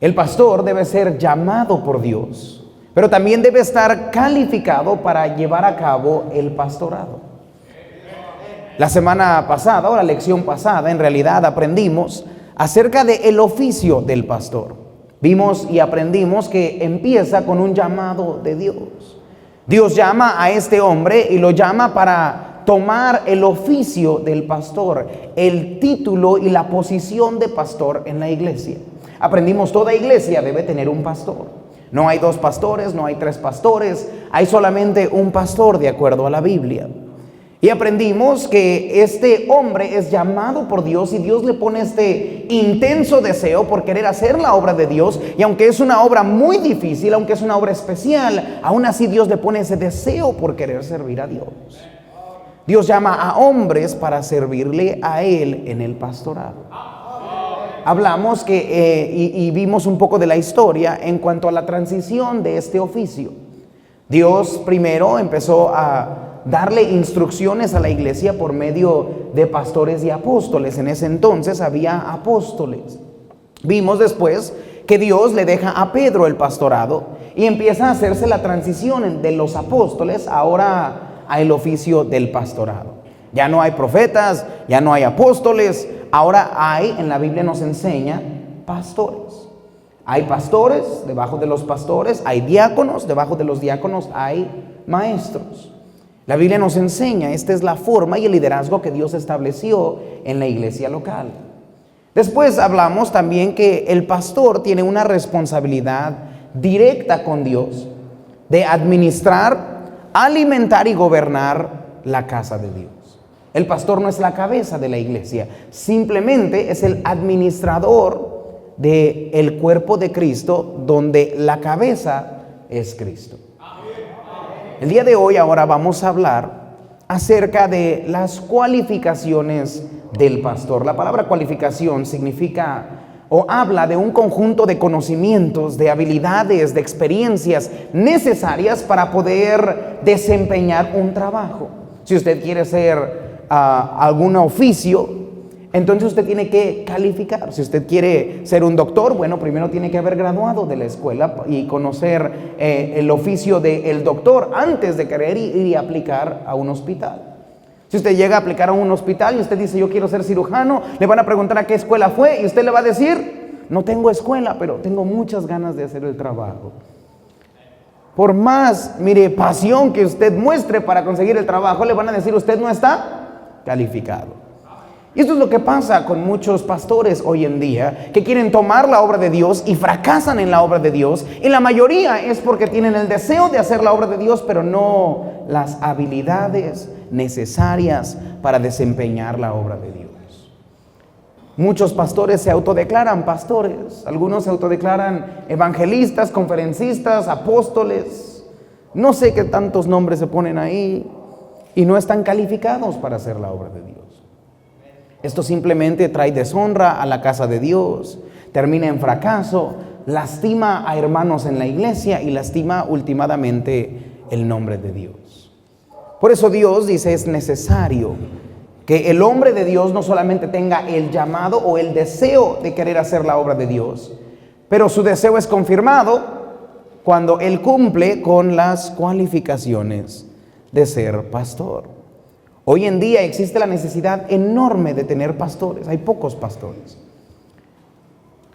El pastor debe ser llamado por Dios, pero también debe estar calificado para llevar a cabo el pastorado. La semana pasada, o la lección pasada, en realidad aprendimos acerca del oficio del pastor. Vimos y aprendimos que empieza con un llamado de Dios. Dios llama a este hombre y lo llama para tomar el oficio del pastor, el título y la posición de pastor en la iglesia. Aprendimos, toda iglesia debe tener un pastor. No hay 2 pastores, no hay 3 pastores, hay solamente un pastor de acuerdo a la Biblia. Y aprendimos que este hombre es llamado por Dios y Dios le pone este intenso deseo por querer hacer la obra de Dios. Y aunque es una obra muy difícil, aunque es una obra especial, aún así Dios le pone ese deseo por querer servir a Dios. Dios llama a hombres para servirle a Él en el pastorado. Hablamos y vimos un poco de la historia en cuanto a la transición de este oficio. Dios primero empezó a darle instrucciones a la iglesia por medio de pastores y apóstoles. En ese entonces había apóstoles. Vimos después que Dios le deja a Pedro el pastorado y empieza a hacerse la transición de los apóstoles ahora al oficio del pastorado. Ya no hay profetas, ya no hay apóstoles, ahora hay, en la Biblia nos enseña, pastores. Hay pastores, debajo de los pastores hay diáconos, debajo de los diáconos hay maestros. La Biblia nos enseña, esta es la forma y el liderazgo que Dios estableció en la iglesia local. Después hablamos también que el pastor tiene una responsabilidad directa con Dios de administrar, alimentar y gobernar la casa de Dios. El pastor no es la cabeza de la iglesia, simplemente es el administrador del cuerpo de Cristo, donde la cabeza es Cristo. El día de hoy ahora vamos a hablar acerca de las cualificaciones del pastor. La palabra cualificación significa o habla de un conjunto de conocimientos, de habilidades, de experiencias necesarias para poder desempeñar un trabajo. Si usted quiere ser algún oficio, entonces usted tiene que calificar. Si usted quiere ser un doctor, bueno, primero tiene que haber graduado de la escuela y conocer el oficio del doctor antes de querer ir y aplicar a un hospital. Si usted llega a aplicar a un hospital y usted dice yo quiero ser cirujano, le van a preguntar a qué escuela fue y usted le va a decir no tengo escuela, pero tengo muchas ganas de hacer el trabajo. Por más, pasión que usted muestre para conseguir el trabajo, le van a decir usted no está calificado. Y esto es lo que pasa con muchos pastores hoy en día, que quieren tomar la obra de Dios y fracasan en la obra de Dios. Y la mayoría es porque tienen el deseo de hacer la obra de Dios, pero no las habilidades necesarias para desempeñar la obra de Dios. Muchos pastores se autodeclaran pastores, algunos se autodeclaran evangelistas, conferencistas, apóstoles. No sé qué tantos nombres se ponen ahí y no están calificados para hacer la obra de Dios. Esto simplemente trae deshonra a la casa de Dios, termina en fracaso, lastima a hermanos en la iglesia y lastima ultimadamente el nombre de Dios. Por eso Dios dice es necesario que el hombre de Dios no solamente tenga el llamado o el deseo de querer hacer la obra de Dios, pero su deseo es confirmado cuando él cumple con las cualificaciones de ser pastor. Hoy en día existe la necesidad enorme de tener pastores. Hay pocos pastores.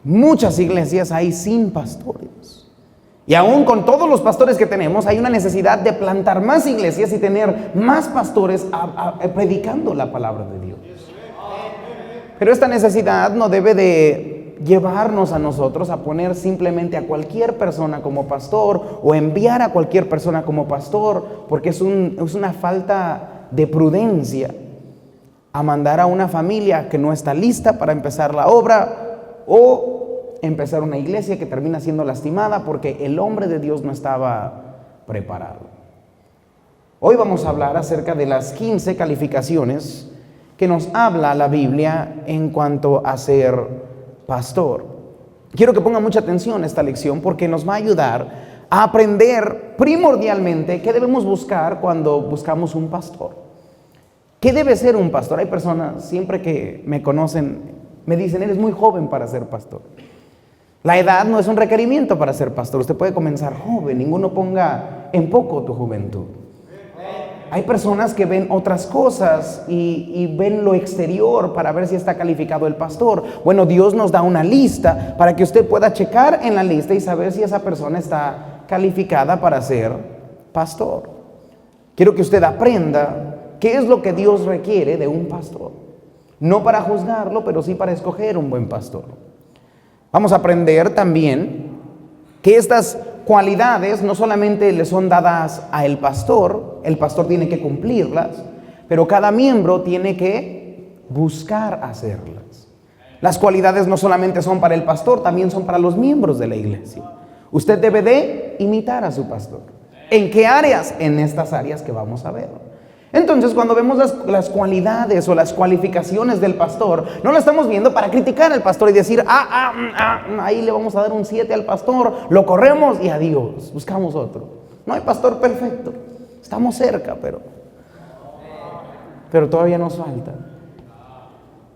Muchas iglesias hay sin pastores. Y aún con todos los pastores que tenemos, hay una necesidad de plantar más iglesias y tener más pastores predicando la palabra de Dios. Pero esta necesidad no debe de llevarnos a nosotros a poner simplemente a cualquier persona como pastor o enviar a cualquier persona como pastor, porque es una falta de prudencia a mandar a una familia que no está lista para empezar la obra o empezar una iglesia que termina siendo lastimada porque el hombre de Dios no estaba preparado. Hoy vamos a hablar acerca de las 15 calificaciones que nos habla la Biblia en cuanto a ser pastor. Quiero que ponga mucha atención a esta lección porque nos va a ayudar a aprender primordialmente qué debemos buscar cuando buscamos un pastor. ¿Qué debe ser un pastor? Hay personas, siempre que me conocen, me dicen, eres muy joven para ser pastor. La edad no es un requerimiento para ser pastor. Usted puede comenzar joven, ninguno ponga en poco tu juventud. Hay personas que ven otras cosas y ven lo exterior para ver si está calificado el pastor. Bueno, Dios nos da una lista para que usted pueda checar en la lista y saber si esa persona está calificada para ser pastor. Quiero que usted aprenda qué es lo que Dios requiere de un pastor. No para juzgarlo, pero sí para escoger un buen pastor. Vamos a aprender también que estas cualidades no solamente le son dadas al pastor, el pastor tiene que cumplirlas, pero cada miembro tiene que buscar hacerlas. Las cualidades no solamente son para el pastor, también son para los miembros de la iglesia. Usted debe de imitar a su pastor. ¿En qué áreas? En estas áreas que vamos a ver. Entonces, cuando vemos las cualidades o las cualificaciones del pastor, no lo estamos viendo para criticar al pastor y decir, ahí le vamos a dar un 7 al pastor, lo corremos y adiós, buscamos otro. No hay pastor perfecto, estamos cerca, pero todavía nos falta.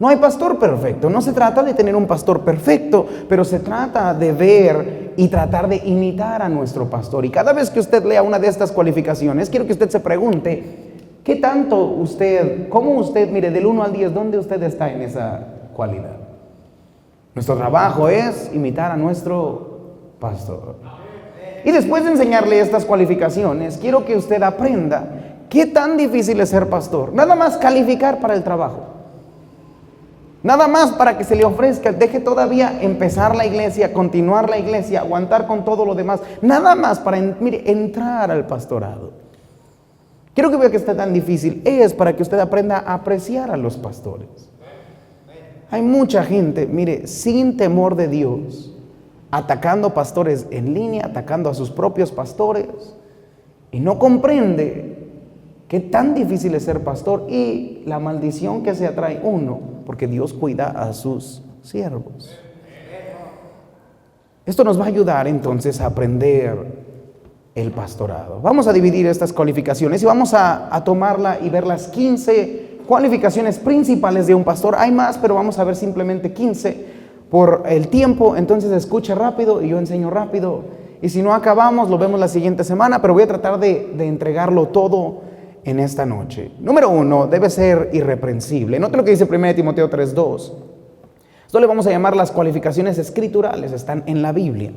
No hay pastor perfecto, no se trata de tener un pastor perfecto, pero se trata de ver y tratar de imitar a nuestro pastor. Y cada vez que usted lea una de estas cualificaciones, quiero que usted se pregunte, ¿qué tanto usted, cómo usted, mire, del 1 al 10, dónde usted está en esa cualidad? Nuestro trabajo es imitar a nuestro pastor. Y después de enseñarle estas cualificaciones, quiero que usted aprenda qué tan difícil es ser pastor. Nada más calificar para el trabajo. Nada más para que se le ofrezca, deje todavía empezar la iglesia, continuar la iglesia, aguantar con todo lo demás. Nada más para, entrar al pastorado. Quiero que vea que está tan difícil. Es para que usted aprenda a apreciar a los pastores. Hay mucha gente, mire, sin temor de Dios, atacando pastores en línea, atacando a sus propios pastores, y no comprende qué tan difícil es ser pastor y la maldición que se atrae uno, porque Dios cuida a sus siervos. Esto nos va a ayudar entonces a aprender el pastorado. Vamos a dividir estas cualificaciones y vamos a tomarla y ver las 15 cualificaciones principales de un pastor. Hay más, pero vamos a ver simplemente 15 por el tiempo. Entonces escuche rápido y yo enseño rápido. Y si no acabamos, lo vemos la siguiente semana, pero voy a tratar de entregarlo todo en esta noche. Número 1, debe ser irreprensible. Note lo que dice 1 Timoteo 3:2. Esto le vamos a llamar las cualificaciones escriturales, están en la Biblia.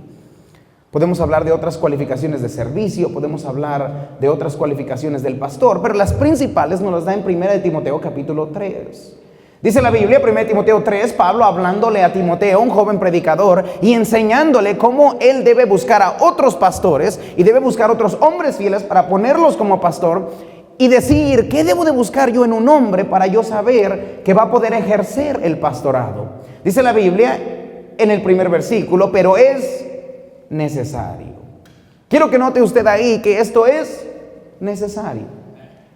Podemos hablar de otras cualificaciones de servicio, podemos hablar de otras cualificaciones del pastor, pero las principales nos las da en 1 Timoteo capítulo 3. Dice la Biblia, 1 Timoteo 3, Pablo hablándole a Timoteo, un joven predicador, y enseñándole cómo él debe buscar a otros pastores y debe buscar otros hombres fieles para ponerlos como pastor y decir, ¿qué debo de buscar yo en un hombre para yo saber que va a poder ejercer el pastorado? Dice la Biblia en el primer versículo, pero es necesario. Quiero que note usted ahí que esto es necesario.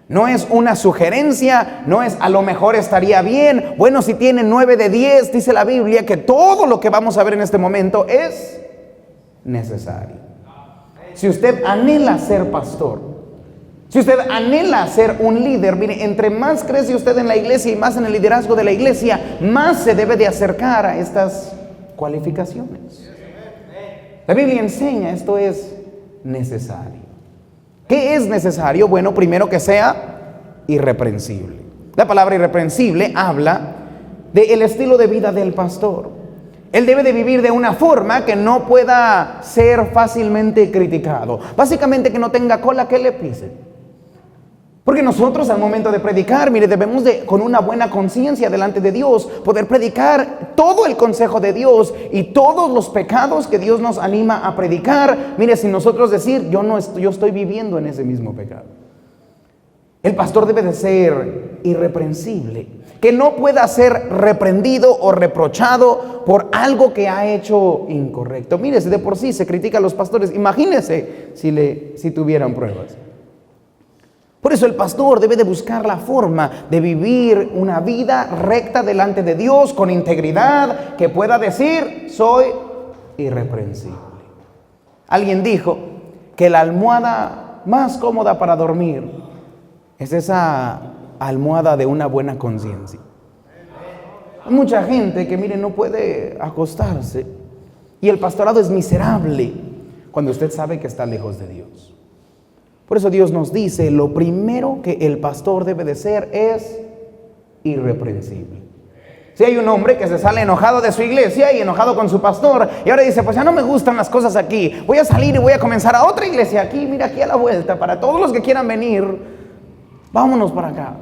No es una sugerencia, no es a lo mejor estaría bien. Bueno, si tiene 9 de 10, dice la Biblia que todo lo que vamos a ver en este momento es necesario. Si usted anhela ser pastor, si usted anhela ser un líder, mire, entre más crece usted en la iglesia y más en el liderazgo de la iglesia, más se debe de acercar a estas cualificaciones. La Biblia enseña, esto es necesario. ¿Qué es necesario? Bueno, primero que sea irreprensible. La palabra irreprensible habla del estilo de vida del pastor. Él debe de vivir de una forma que no pueda ser fácilmente criticado. Básicamente que no tenga cola que le pise. Porque nosotros al momento de predicar, mire, debemos de, con una buena conciencia delante de Dios, poder predicar todo el consejo de Dios y todos los pecados que Dios nos anima a predicar. Mire, sin nosotros decir, yo estoy viviendo en ese mismo pecado. El pastor debe de ser irreprensible, que no pueda ser reprendido o reprochado por algo que ha hecho incorrecto. Mire, si de por sí se critica a los pastores, imagínese si tuvieran pruebas. Por eso el pastor debe de buscar la forma de vivir una vida recta delante de Dios, con integridad, que pueda decir, soy irreprensible. Alguien dijo que la almohada más cómoda para dormir es esa almohada de una buena conciencia. Hay mucha gente que, mire, no puede acostarse Y el pastorado es miserable cuando usted sabe que está lejos de Dios. Por eso Dios nos dice, lo primero que el pastor debe de ser es irreprensible. Si hay un hombre que se sale enojado de su iglesia y enojado con su pastor, y ahora dice, pues ya no me gustan las cosas aquí, voy a salir y voy a comenzar a otra iglesia aquí, mira aquí a la vuelta, para todos los que quieran venir, vámonos para acá.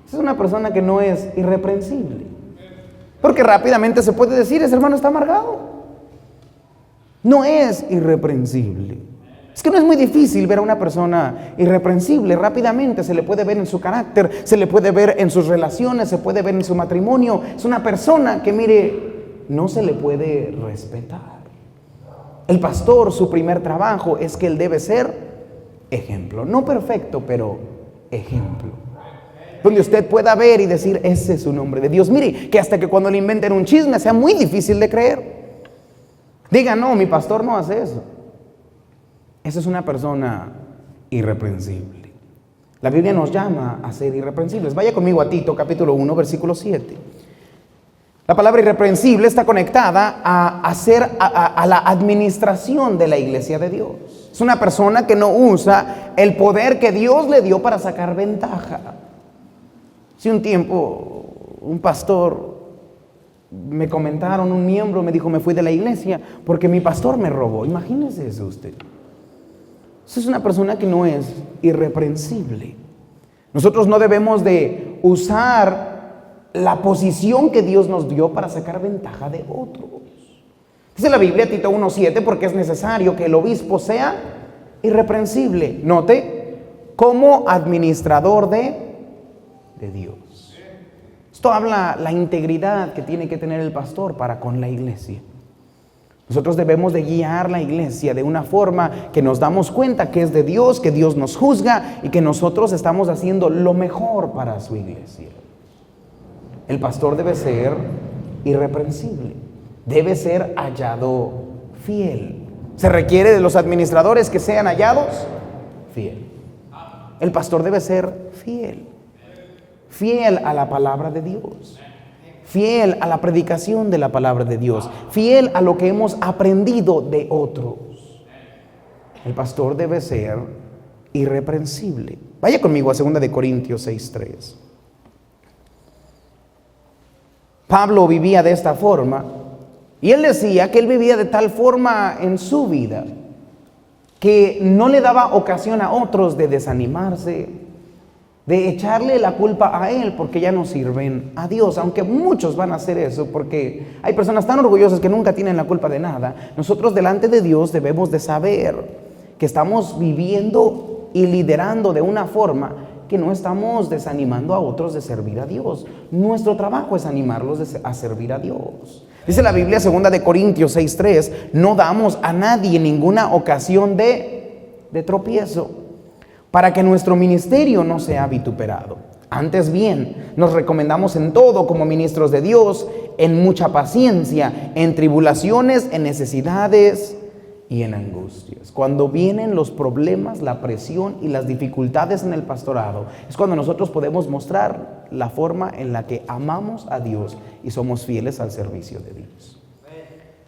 Esa es una persona que no es irreprensible, porque rápidamente se puede decir, ese hermano está amargado. No es irreprensible. Es que no es muy difícil ver a una persona irreprensible. Rápidamente se le puede ver en su carácter, se le puede ver en sus relaciones, se puede ver en su matrimonio. Es una persona que, mire, no se le puede respetar. El pastor, su primer trabajo es que él debe ser ejemplo. No perfecto, pero ejemplo. Donde usted pueda ver y decir, ese es un hombre de Dios. Mire, que hasta que cuando le inventen un chisme sea muy difícil de creer. Diga, no, mi pastor no hace eso. Esa es una persona irreprensible. La Biblia nos llama a ser irreprensibles. Vaya conmigo a Tito, capítulo 1, versículo 7. La palabra irreprensible está conectada a la administración de la iglesia de Dios. Es una persona que no usa el poder que Dios le dio para sacar ventaja. Si un tiempo un pastor me comentaron, un miembro me dijo, me fui de la iglesia porque mi pastor me robó. Imagínese eso usted. Esa es una persona que no es irreprensible. Nosotros no debemos de usar la posición que Dios nos dio para sacar ventaja de otros. Dice la Biblia, Tito 1:7, porque es necesario que el obispo sea irreprensible. Note, como administrador de Dios. Esto habla la integridad que tiene que tener el pastor para con la iglesia. Nosotros debemos de guiar la iglesia de una forma que nos damos cuenta que es de Dios, que Dios nos juzga y que nosotros estamos haciendo lo mejor para su iglesia. El pastor debe ser irreprensible, debe ser hallado fiel. Se requiere de los administradores que sean hallados fiel. El pastor debe ser fiel, fiel a la palabra de Dios. Fiel a la predicación de la palabra de Dios, fiel a lo que hemos aprendido de otros. El pastor debe ser irreprensible. Vaya conmigo a 2 Corintios 6:3. Pablo vivía de esta forma y él decía que él vivía de tal forma en su vida que no le daba ocasión a otros de desanimarse, de echarle la culpa a él porque ya no sirven a Dios, aunque muchos van a hacer eso porque hay personas tan orgullosas que nunca tienen la culpa de nada. Nosotros delante de Dios debemos de saber que estamos viviendo y liderando de una forma que no estamos desanimando a otros de servir a Dios. Nuestro trabajo es animarlos a servir a Dios. Dice la Biblia, 2 Corintios 6:3, no damos a nadie ninguna ocasión de tropiezo, para que nuestro ministerio no sea vituperado. Antes bien, nos recomendamos en todo como ministros de Dios, en mucha paciencia, en tribulaciones, en necesidades y en angustias. Cuando vienen los problemas, la presión y las dificultades en el pastorado, es cuando nosotros podemos mostrar la forma en la que amamos a Dios y somos fieles al servicio de Dios.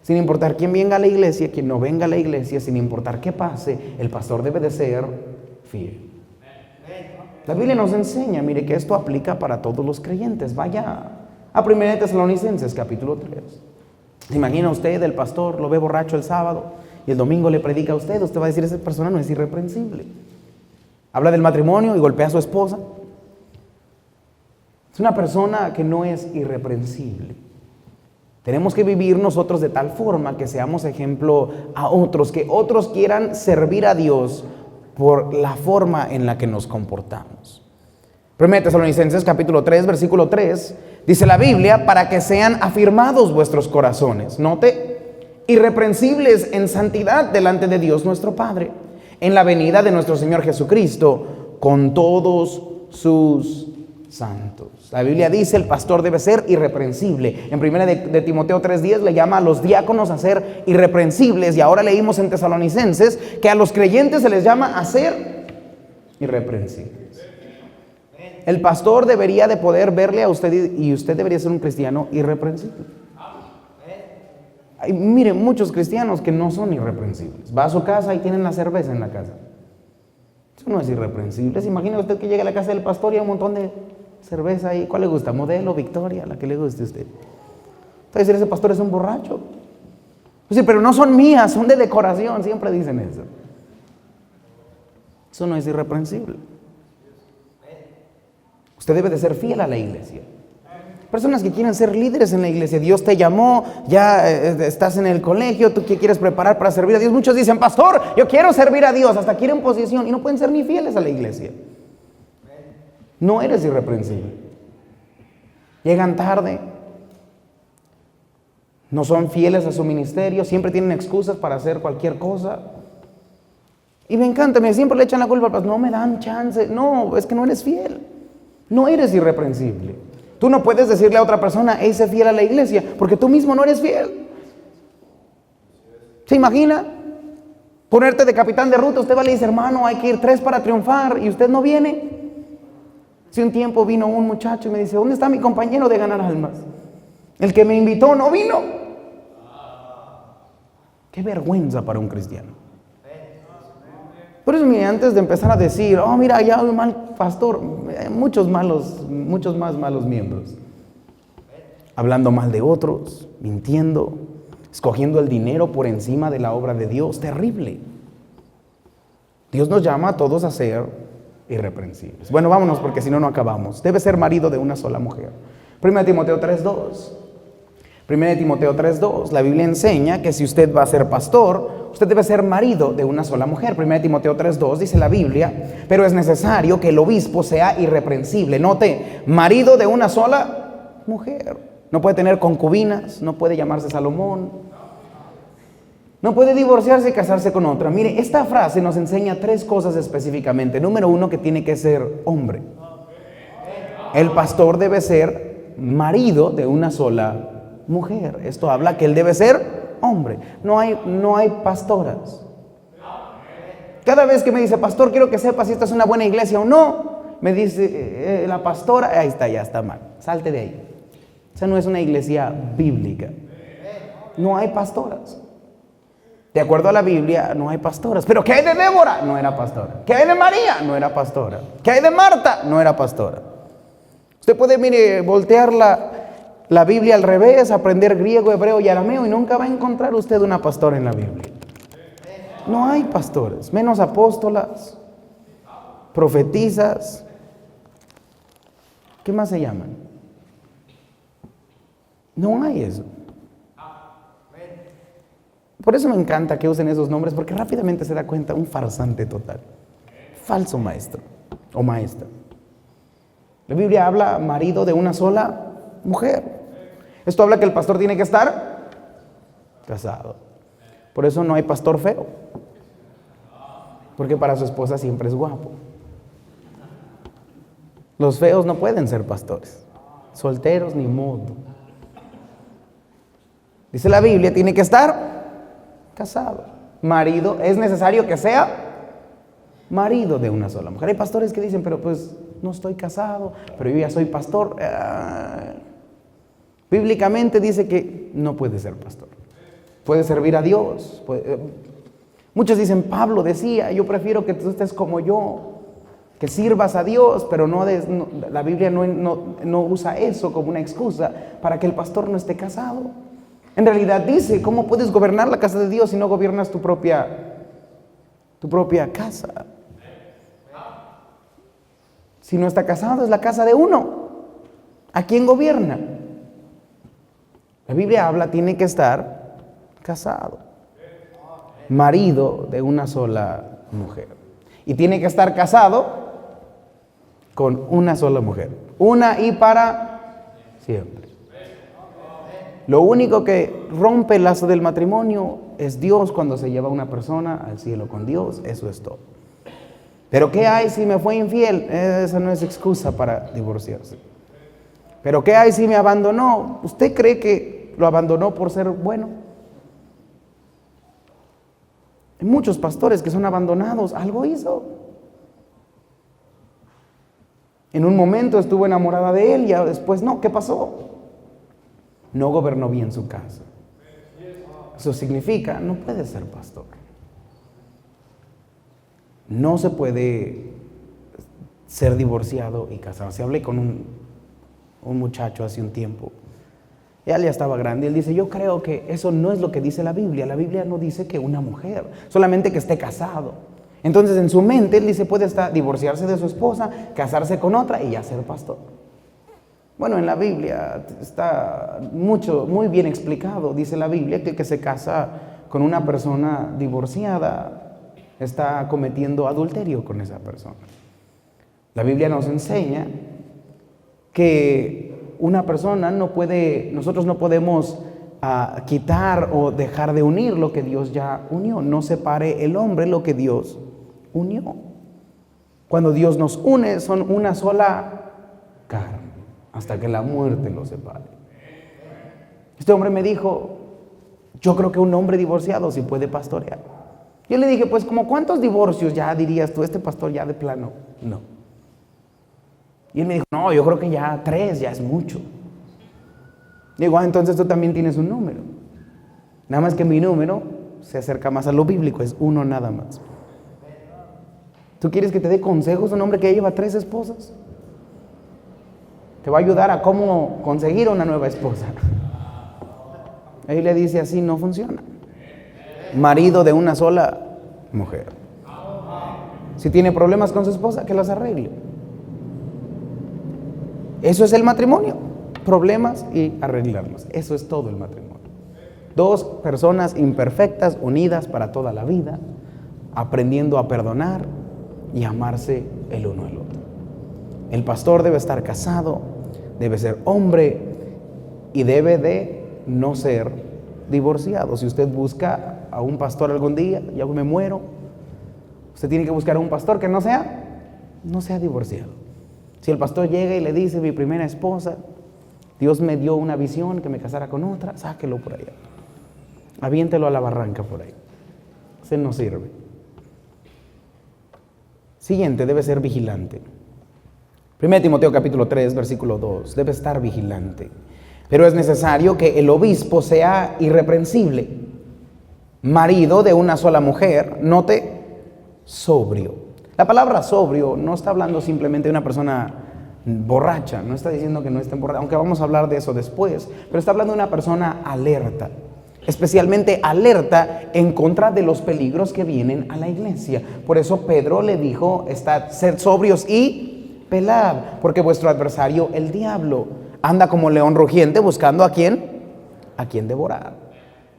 Sin importar quién venga a la iglesia, quién no venga a la iglesia, sin importar qué pase, el pastor debe de ser fiel. La Biblia nos enseña, mire, que esto aplica para todos los creyentes. Vaya a 1 Tesalonicenses capítulo 3. ¿Se imagina usted el pastor, lo ve borracho el sábado y el domingo le predica a usted? Usted va a decir, esa persona no es irreprensible. Habla del matrimonio y golpea a su esposa. Es una persona que no es irreprensible. Tenemos que vivir nosotros de tal forma que seamos ejemplo a otros, que otros quieran servir a Dios por la forma en la que nos comportamos. 1 Tesalonicenses capítulo 3, versículo 3, dice la Biblia, para que sean afirmados vuestros corazones. Note, irreprensibles en santidad delante de Dios nuestro Padre, en la venida de nuestro Señor Jesucristo, con todos sus santos. La Biblia dice, el pastor debe ser irreprensible. En 1 de Timoteo 3:10 le llama a los diáconos a ser irreprensibles, y ahora leímos en Tesalonicenses que a los creyentes se les llama a ser irreprensibles. El pastor debería de poder verle a usted y usted debería ser un cristiano irreprensible. Mire, muchos cristianos que no son irreprensibles. Va a su casa y tienen la cerveza en la casa. Eso no es irreprensible. Imagina usted que llega a la casa del pastor y hay un montón de cerveza ahí. ¿Cuál le gusta? ¿Modelo, Victoria? La que le guste a usted. Entonces ese pastor es un borracho. Sí, pero no son mías, son de decoración. Siempre dicen eso. Eso no es irreprensible. Usted debe de ser fiel a la iglesia. Personas que quieren ser líderes en la iglesia. Dios te llamó, ya estás en el colegio, tú que quieres preparar para servir a Dios. Muchos dicen, pastor, yo quiero servir a Dios, hasta quieren posición y no pueden ser ni fieles a la iglesia. No eres irreprensible. Llegan tarde, no son fieles a su ministerio, siempre tienen excusas para hacer cualquier cosa. Y me encanta, siempre le echan la culpa al pastor, no me dan chance. No, es que no eres fiel, no eres irreprensible. Tú no puedes decirle a otra persona, hey, sé fiel a la iglesia, porque tú mismo no eres fiel. ¿Se imagina? Ponerte de capitán de ruta, usted va y le dice, hermano, hay que ir 3 para triunfar, y usted no viene. Si un tiempo vino un muchacho y me dice, ¿dónde está mi compañero de ganar almas? El que me invitó no vino. Qué vergüenza para un cristiano. Por eso, mire, antes de empezar a decir, oh, mira, ya hay un mal pastor, muchos más malos miembros. Hablando mal de otros, mintiendo, escogiendo el dinero por encima de la obra de Dios. Terrible. Dios nos llama a todos a ser irreprensibles. Bueno, vámonos porque si no, no acabamos. Debe ser marido de una sola mujer. 1 Timoteo 3:2. 1 Timoteo 3:2, la Biblia enseña que si usted va a ser pastor, usted debe ser marido de una sola mujer. 1 Timoteo 3:2 dice la Biblia, pero es necesario que el obispo sea irreprensible. Note, marido de una sola mujer. No puede tener concubinas, no puede llamarse Salomón, no puede divorciarse y casarse con otra. Mire, esta frase nos enseña 3 cosas específicamente. Número 1, que tiene que ser hombre. El pastor debe ser marido de una sola mujer. Esto habla que él debe ser hombre. No hay pastoras. Cada vez que me dice, pastor, quiero que sepas si esta es una buena iglesia o no, me dice la pastora, ahí está, ya está mal, salte de ahí. Esa no es una iglesia bíblica. No hay pastoras. De acuerdo a la Biblia, no hay pastoras. Pero ¿qué hay de Débora? No era pastora. ¿Qué hay de María? No era pastora. ¿Qué hay de Marta? No era pastora. Usted puede, mire, voltear la Biblia al revés, aprender griego, hebreo y arameo y nunca va a encontrar usted una pastora en la Biblia. No hay pastores, menos apóstolas, profetizas. ¿Qué más se llaman? No hay eso. Por eso me encanta que usen esos nombres, porque rápidamente se da cuenta un farsante total. Falso maestro o maestra. La Biblia habla marido de una sola mujer. Esto habla que el pastor tiene que estar casado. Por eso no hay pastor feo, porque para su esposa siempre es guapo. Los feos no pueden ser pastores. Solteros ni modo. Dice la Biblia, tiene que estar casado. Marido, es necesario que sea marido de una sola mujer. Hay pastores que dicen, pero pues no estoy casado, pero yo ya soy pastor. Bíblicamente dice que no puede ser pastor. Puede servir a Dios. Muchos dicen, Pablo decía, yo prefiero que tú estés como yo, que sirvas a Dios, pero la Biblia no usa eso como una excusa para que el pastor no esté casado. En realidad dice, ¿cómo puedes gobernar la casa de Dios si no gobiernas tu propia casa? Si no está casado, es la casa de uno. ¿A quién gobierna? La Biblia habla, tiene que estar casado, marido de una sola mujer. Y tiene que estar casado con una sola mujer. Una y para siempre. Lo único que rompe el lazo del matrimonio es Dios cuando se lleva a una persona al cielo con Dios. Eso es todo. Pero ¿qué hay si me fue infiel? Esa no es excusa para divorciarse. Pero ¿qué hay si me abandonó? ¿Usted cree que lo abandonó por ser bueno? Hay muchos pastores que son abandonados. Algo hizo. En un momento estuvo enamorada de él y después no. ¿Qué pasó? No gobernó bien su casa. Eso significa, no puedes ser pastor. No se puede ser divorciado y casarse. Hablé con un muchacho hace un tiempo. Él ya estaba grande. Él dice, yo creo que eso no es lo que dice la Biblia. La Biblia no dice que una mujer, solamente que esté casado. Entonces en su mente él dice, puede divorciarse de su esposa, casarse con otra y ya ser pastor. Bueno, en la Biblia está muy bien explicado. Dice la Biblia que el que se casa con una persona divorciada está cometiendo adulterio con esa persona. La Biblia nos enseña que una persona nosotros no podemos quitar o dejar de unir lo que Dios ya unió. No separe el hombre lo que Dios unió. Cuando Dios nos une, son una sola carne, hasta que la muerte los separe. Este hombre me dijo, yo creo que un hombre divorciado sí puede pastorear. Yo le dije, pues, ¿como cuántos divorcios ya dirías tú, este pastor ya de plano? No. Y él me dijo, no, yo creo que ya 3 ya es mucho. Digo, entonces tú también tienes un número. Nada más que mi número se acerca más a lo bíblico, es 1 nada más. ¿Tú quieres que te dé consejos un hombre que ya lleva 3 esposas? Te va a ayudar a cómo conseguir una nueva esposa. Ahí le dice, así no funciona. Marido de una sola mujer. Si tiene problemas con su esposa, que las arregle. Eso es el matrimonio. Problemas y arreglarlos. Eso es todo el matrimonio. 2 personas imperfectas, unidas para toda la vida, aprendiendo a perdonar y amarse el uno al otro. El pastor debe estar casado, debe ser hombre y debe de no ser divorciado. Si usted busca a un pastor algún día, ya me muero, usted tiene que buscar a un pastor que no sea divorciado. Si el pastor llega y le dice, mi primera esposa, Dios me dio una visión que me casara con otra, sáquelo por allá, aviéntelo a la barranca por ahí. Ese no sirve. Siguiente, debe ser vigilante. 1 Timoteo capítulo 3, versículo 2, debe estar vigilante. Pero es necesario que el obispo sea irreprensible, marido de una sola mujer, note, sobrio. La palabra sobrio no está hablando simplemente de una persona borracha, no está diciendo que no esté borracha, aunque vamos a hablar de eso después, pero está hablando de una persona alerta, especialmente alerta en contra de los peligros que vienen a la iglesia. Por eso Pedro le dijo, sed sobrios y velad, porque vuestro adversario, el diablo, anda como león rugiente buscando a quién devorar.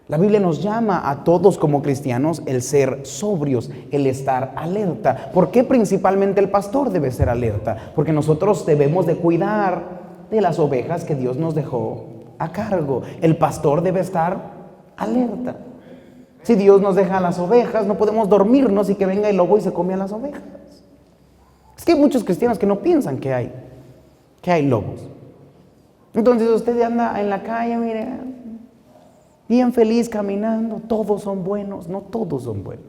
La Biblia nos llama a todos como cristianos el ser sobrios, el estar alerta. ¿Por qué principalmente el pastor debe ser alerta? Porque nosotros debemos de cuidar de las ovejas que Dios nos dejó a cargo. El pastor debe estar alerta. Si Dios nos deja a las ovejas, no podemos dormirnos y que venga el lobo y se come a las ovejas. Es que hay muchos cristianos que no piensan que hay lobos. Entonces usted anda en la calle, mire, bien feliz caminando, todos son buenos. No todos son buenos.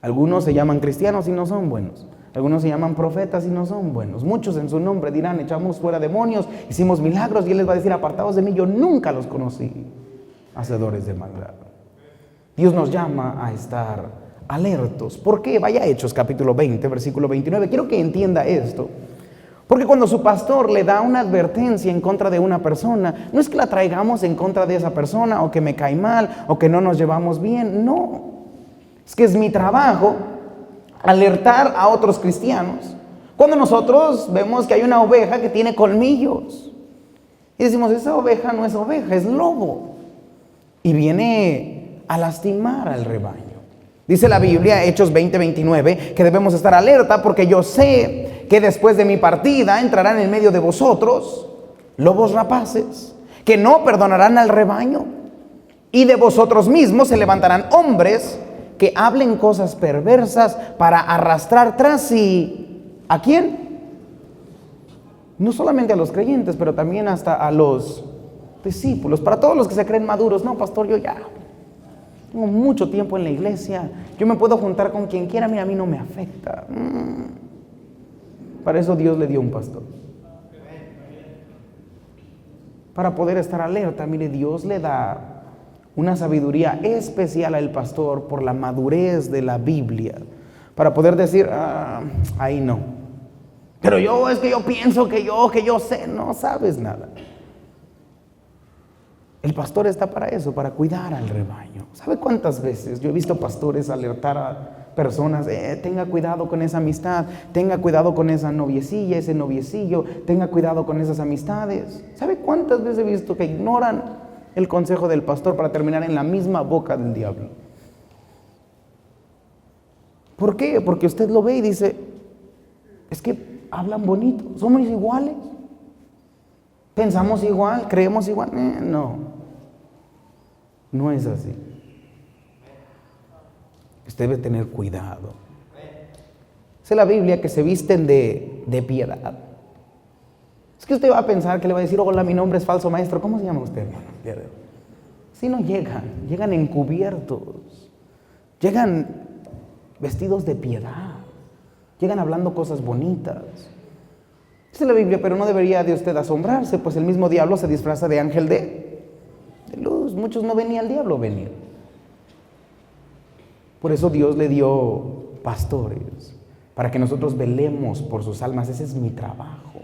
Algunos se llaman cristianos y no son buenos. Algunos se llaman profetas y no son buenos. Muchos en su nombre dirán, echamos fuera demonios, hicimos milagros, y Él les va a decir, apartados de mí, yo nunca los conocí, hacedores de maldad. Dios nos llama a estar alertos. ¿Por qué? Vaya a Hechos capítulo 20, versículo 29. Quiero que entienda esto. Porque cuando su pastor le da una advertencia en contra de una persona, no es que la traigamos en contra de esa persona, o que me cae mal, o que no nos llevamos bien. No, es que es mi trabajo alertar a otros cristianos cuando nosotros vemos que hay una oveja que tiene colmillos y decimos, esa oveja no es oveja, es lobo, y viene a lastimar al rebaño. Dice la Biblia, Hechos 20:29, que debemos estar alerta, porque yo sé que después de mi partida entrarán en medio de vosotros lobos rapaces, que no perdonarán al rebaño, y de vosotros mismos se levantarán hombres que hablen cosas perversas para arrastrar tras sí. ¿A quién? No solamente a los creyentes, pero también hasta a los discípulos, para todos los que se creen maduros. No, pastor, yo ya tengo mucho tiempo en la iglesia, yo me puedo juntar con quien quiera, mira, a mí no me afecta. Para eso Dios le dio un pastor, para poder estar alerta. Mire, Dios le da una sabiduría especial al pastor por la madurez de la Biblia, para poder decir, ahí no. Pero es que yo pienso que yo sé, no sabes nada. El pastor está para eso, para cuidar al rebaño. ¿Sabe cuántas veces yo he visto pastores alertar a personas, tenga cuidado con esa amistad, tenga cuidado con esa noviecilla, ese noviecillo, tenga cuidado con esas amistades? ¿Sabe cuántas veces he visto que ignoran el consejo del pastor para terminar en la misma boca del diablo? ¿Por qué? Porque usted lo ve y dice, es que hablan bonito, somos iguales, pensamos igual, creemos igual. No es así. Usted debe tener cuidado. Dice la Biblia que se visten de piedad. Es que usted va a pensar que le va a decir, hola, mi nombre es falso maestro. ¿Cómo se llama usted, hermano? Si no llegan encubiertos, llegan vestidos de piedad, llegan hablando cosas bonitas. Dice la Biblia, pero no debería de usted asombrarse, pues el mismo diablo se disfraza de ángel de luz. Muchos no ven ni al diablo venir. Por eso Dios le dio pastores, para que nosotros velemos por sus almas. Ese es mi trabajo.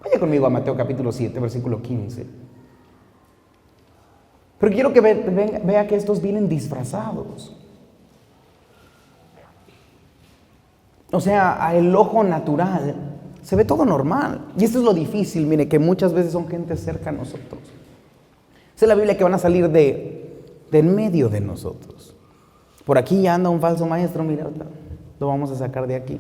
Vaya conmigo a Mateo capítulo 7, versículo 15. Pero quiero que vea que estos vienen disfrazados. O sea, al ojo natural se ve todo normal. Y esto es lo difícil, mire, que muchas veces son gente cerca a nosotros. Dice la Biblia que van a salir de en medio de nosotros. Por aquí ya anda un falso maestro, mira, lo vamos a sacar de aquí.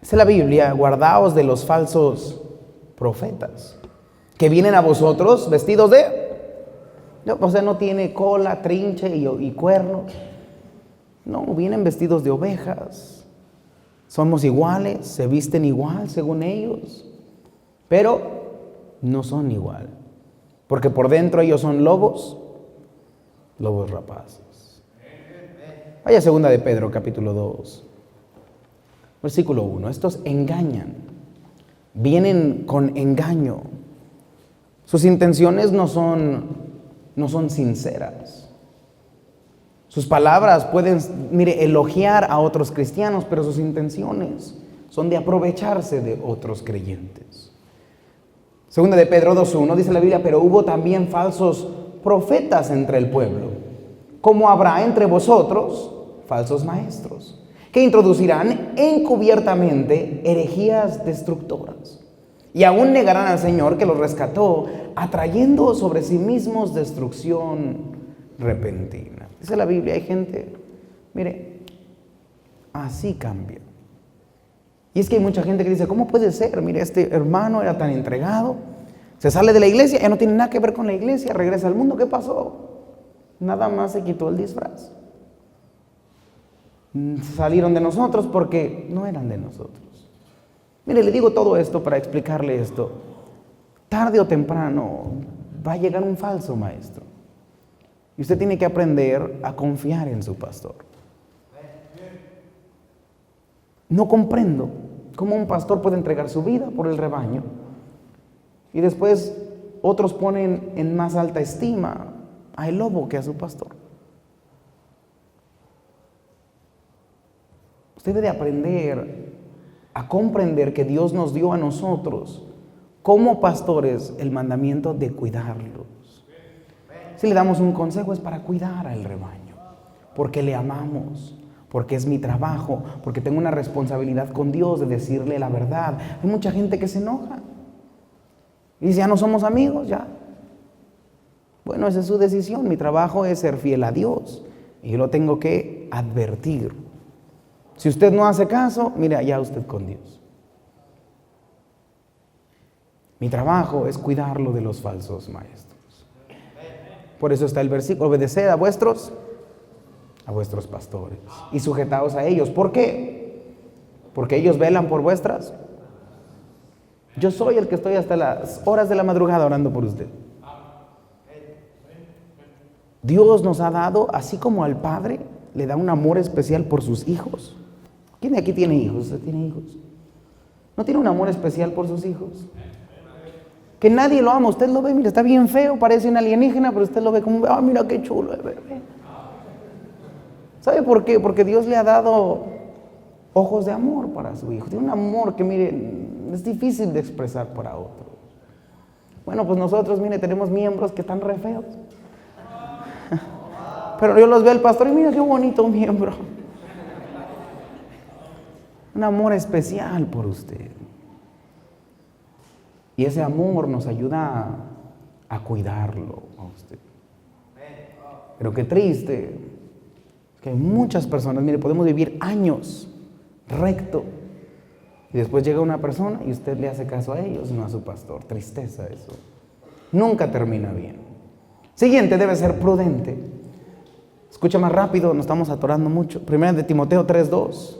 Dice la Biblia, guardaos de los falsos profetas, que vienen a vosotros vestidos no tiene cola, trinche y cuernos. No, vienen vestidos de ovejas. Somos iguales, se visten igual según ellos, pero no son igual, porque por dentro ellos son lobos rapaces. Vaya a segunda de Pedro capítulo 2, versículo 1. Estos engañan, vienen con engaño. Sus intenciones no son sinceras. Sus palabras pueden, elogiar a otros cristianos, pero sus intenciones son de aprovecharse de otros creyentes. Segunda de Pedro 2:1 dice la Biblia, pero hubo también falsos profetas entre el pueblo, como habrá entre vosotros falsos maestros, que introducirán encubiertamente herejías destructoras, y aún negarán al Señor que los rescató, atrayendo sobre sí mismos destrucción repentina. Dice la Biblia, hay gente, así cambia. Y es que hay mucha gente que dice, ¿cómo puede ser? Mire, este hermano era tan entregado, se sale de la iglesia, ya no tiene nada que ver con la iglesia, regresa al mundo. ¿Qué pasó? Nada más se quitó el disfraz. Salieron de nosotros porque no eran de nosotros. Mire, le digo todo esto para explicarle esto. Tarde o temprano va a llegar un falso maestro. Y usted tiene que aprender a confiar en su pastor. No comprendo cómo un pastor puede entregar su vida por el rebaño y después otros ponen en más alta estima al lobo que a su pastor. Usted debe aprender a comprender que Dios nos dio a nosotros como pastores el mandamiento de cuidarlos. Si le damos un consejo es para cuidar al rebaño, porque le amamos, porque es mi trabajo, porque tengo una responsabilidad con Dios de decirle la verdad. Hay mucha gente que se enoja y dice, ya no somos amigos, ya. Bueno, esa es su decisión. Mi trabajo es ser fiel a Dios y yo lo tengo que advertir. Si usted no hace caso, mire, allá usted con Dios. Mi trabajo es cuidarlo de los falsos maestros. Por eso está el versículo, obedeced a vuestros pastores y sujetaos a ellos. ¿Por qué? Porque ellos velan por vuestras. Yo soy el que estoy hasta las horas de la madrugada orando por usted. Dios nos ha dado, así como al Padre le da un amor especial por sus hijos. ¿Quién de aquí tiene hijos? ¿Usted tiene hijos? ¿No tiene un amor especial por sus hijos? Que nadie lo ama, usted lo ve, mira, está bien feo, parece un alienígena, pero usted lo ve como, mira qué chulo es bebé. ¿Sabe por qué? Porque Dios le ha dado ojos de amor para su hijo. Tiene un amor que, mire, es difícil de expresar para otros. Bueno, pues nosotros, mire, tenemos miembros que están re feos. Pero yo los veo al pastor y mira qué bonito miembro. Un amor especial por usted. Y ese amor nos ayuda a cuidarlo a usted. Pero qué triste que hay muchas personas, mire, podemos vivir años recto y después llega una persona y usted le hace caso a ellos, no a su pastor. Tristeza eso. Nunca termina bien. Siguiente, debe ser prudente. Escucha más rápido, nos estamos atorando mucho. Primera de Timoteo 3:2.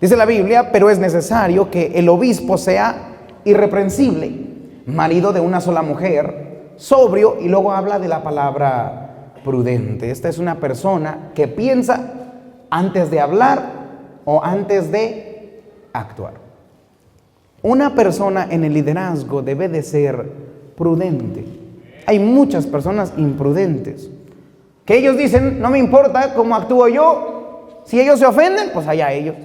Dice la Biblia, pero es necesario que el obispo sea irreprensible, marido de una sola mujer, sobrio, y luego habla de la palabra prudente. Esta es una persona que piensa antes de hablar o antes de actuar. Una persona en el liderazgo debe de ser prudente. Hay muchas personas imprudentes que ellos dicen, no me importa cómo actúo yo, si ellos se ofenden, pues allá ellos.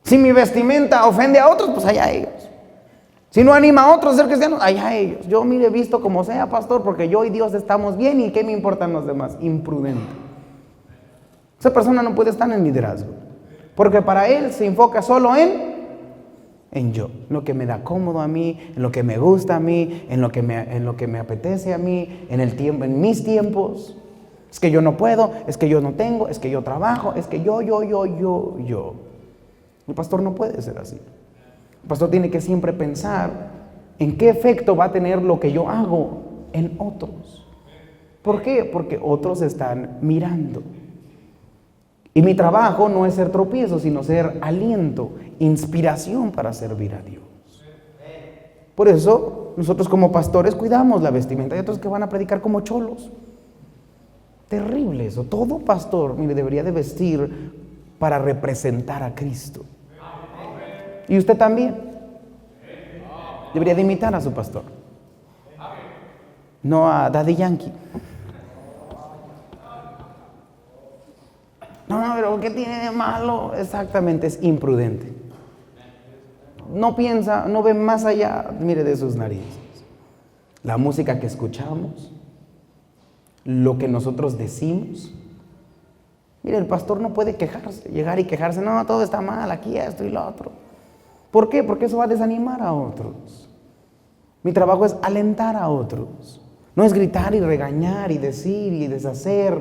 Si mi vestimenta ofende a otros, pues allá ellos. Si no anima a otros a ser cristianos, allá ellos. Yo, mire, visto como sea, pastor, porque yo y Dios estamos bien y ¿qué me importan los demás? Imprudente. Esa persona no puede estar en liderazgo, porque para él se enfoca solo en yo, en lo que me da cómodo a mí, en lo que me gusta a mí, en lo que me apetece a mí, en el tiempo, en mis tiempos. Es que yo no puedo, es que yo no tengo, es que yo trabajo, es que yo. El pastor no puede ser así. El pastor tiene que siempre pensar en qué efecto va a tener lo que yo hago en otros. ¿Por qué? Porque otros están mirando. Y mi trabajo no es ser tropiezo, sino ser aliento, inspiración para servir a Dios. Por eso, nosotros como pastores cuidamos la vestimenta. Hay otros que van a predicar como cholos. Terrible eso. Todo pastor, mire, debería de vestir para representar a Cristo. Y usted también debería de imitar a su pastor, no a Daddy Yankee. No, pero ¿qué tiene de malo? Exactamente, es imprudente. No piensa, no ve más allá, mire, de sus narices. La música que escuchamos, lo que nosotros decimos. Mire, el pastor no puede quejarse, llegar y quejarse, no, todo está mal, aquí esto y lo otro. ¿Por qué? Porque eso va a desanimar a otros. Mi trabajo es alentar a otros. No es gritar y regañar y decir y deshacer,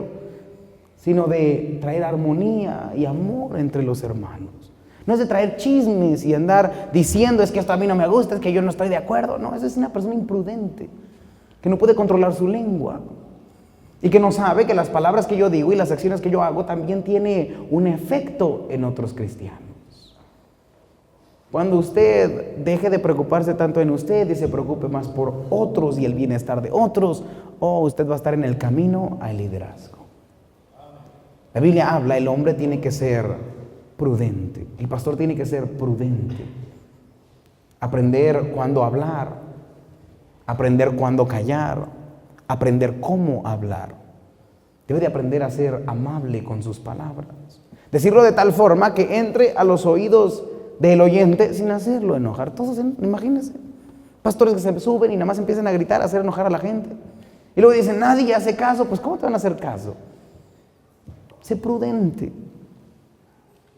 sino de traer armonía y amor entre los hermanos. No es de traer chismes y andar diciendo, es que esto a mí no me gusta, es que yo no estoy de acuerdo. No, esa es una persona imprudente, que no puede controlar su lengua y que no sabe que las palabras que yo digo y las acciones que yo hago también tiene un efecto en otros cristianos. Cuando usted deje de preocuparse tanto en usted y se preocupe más por otros y el bienestar de otros, usted va a estar en el camino al liderazgo. La Biblia habla, el hombre tiene que ser prudente, el pastor tiene que ser prudente. Aprender cuándo hablar, aprender cuándo callar, aprender cómo hablar. Debe de aprender a ser amable con sus palabras. Decirlo de tal forma que entre a los oídos del oyente sin hacerlo enojar. Todos, imagínense, pastores que se suben y nada más empiezan a gritar, a hacer enojar a la gente. Y luego dicen, nadie hace caso. Pues ¿cómo te van a hacer caso? Sé prudente.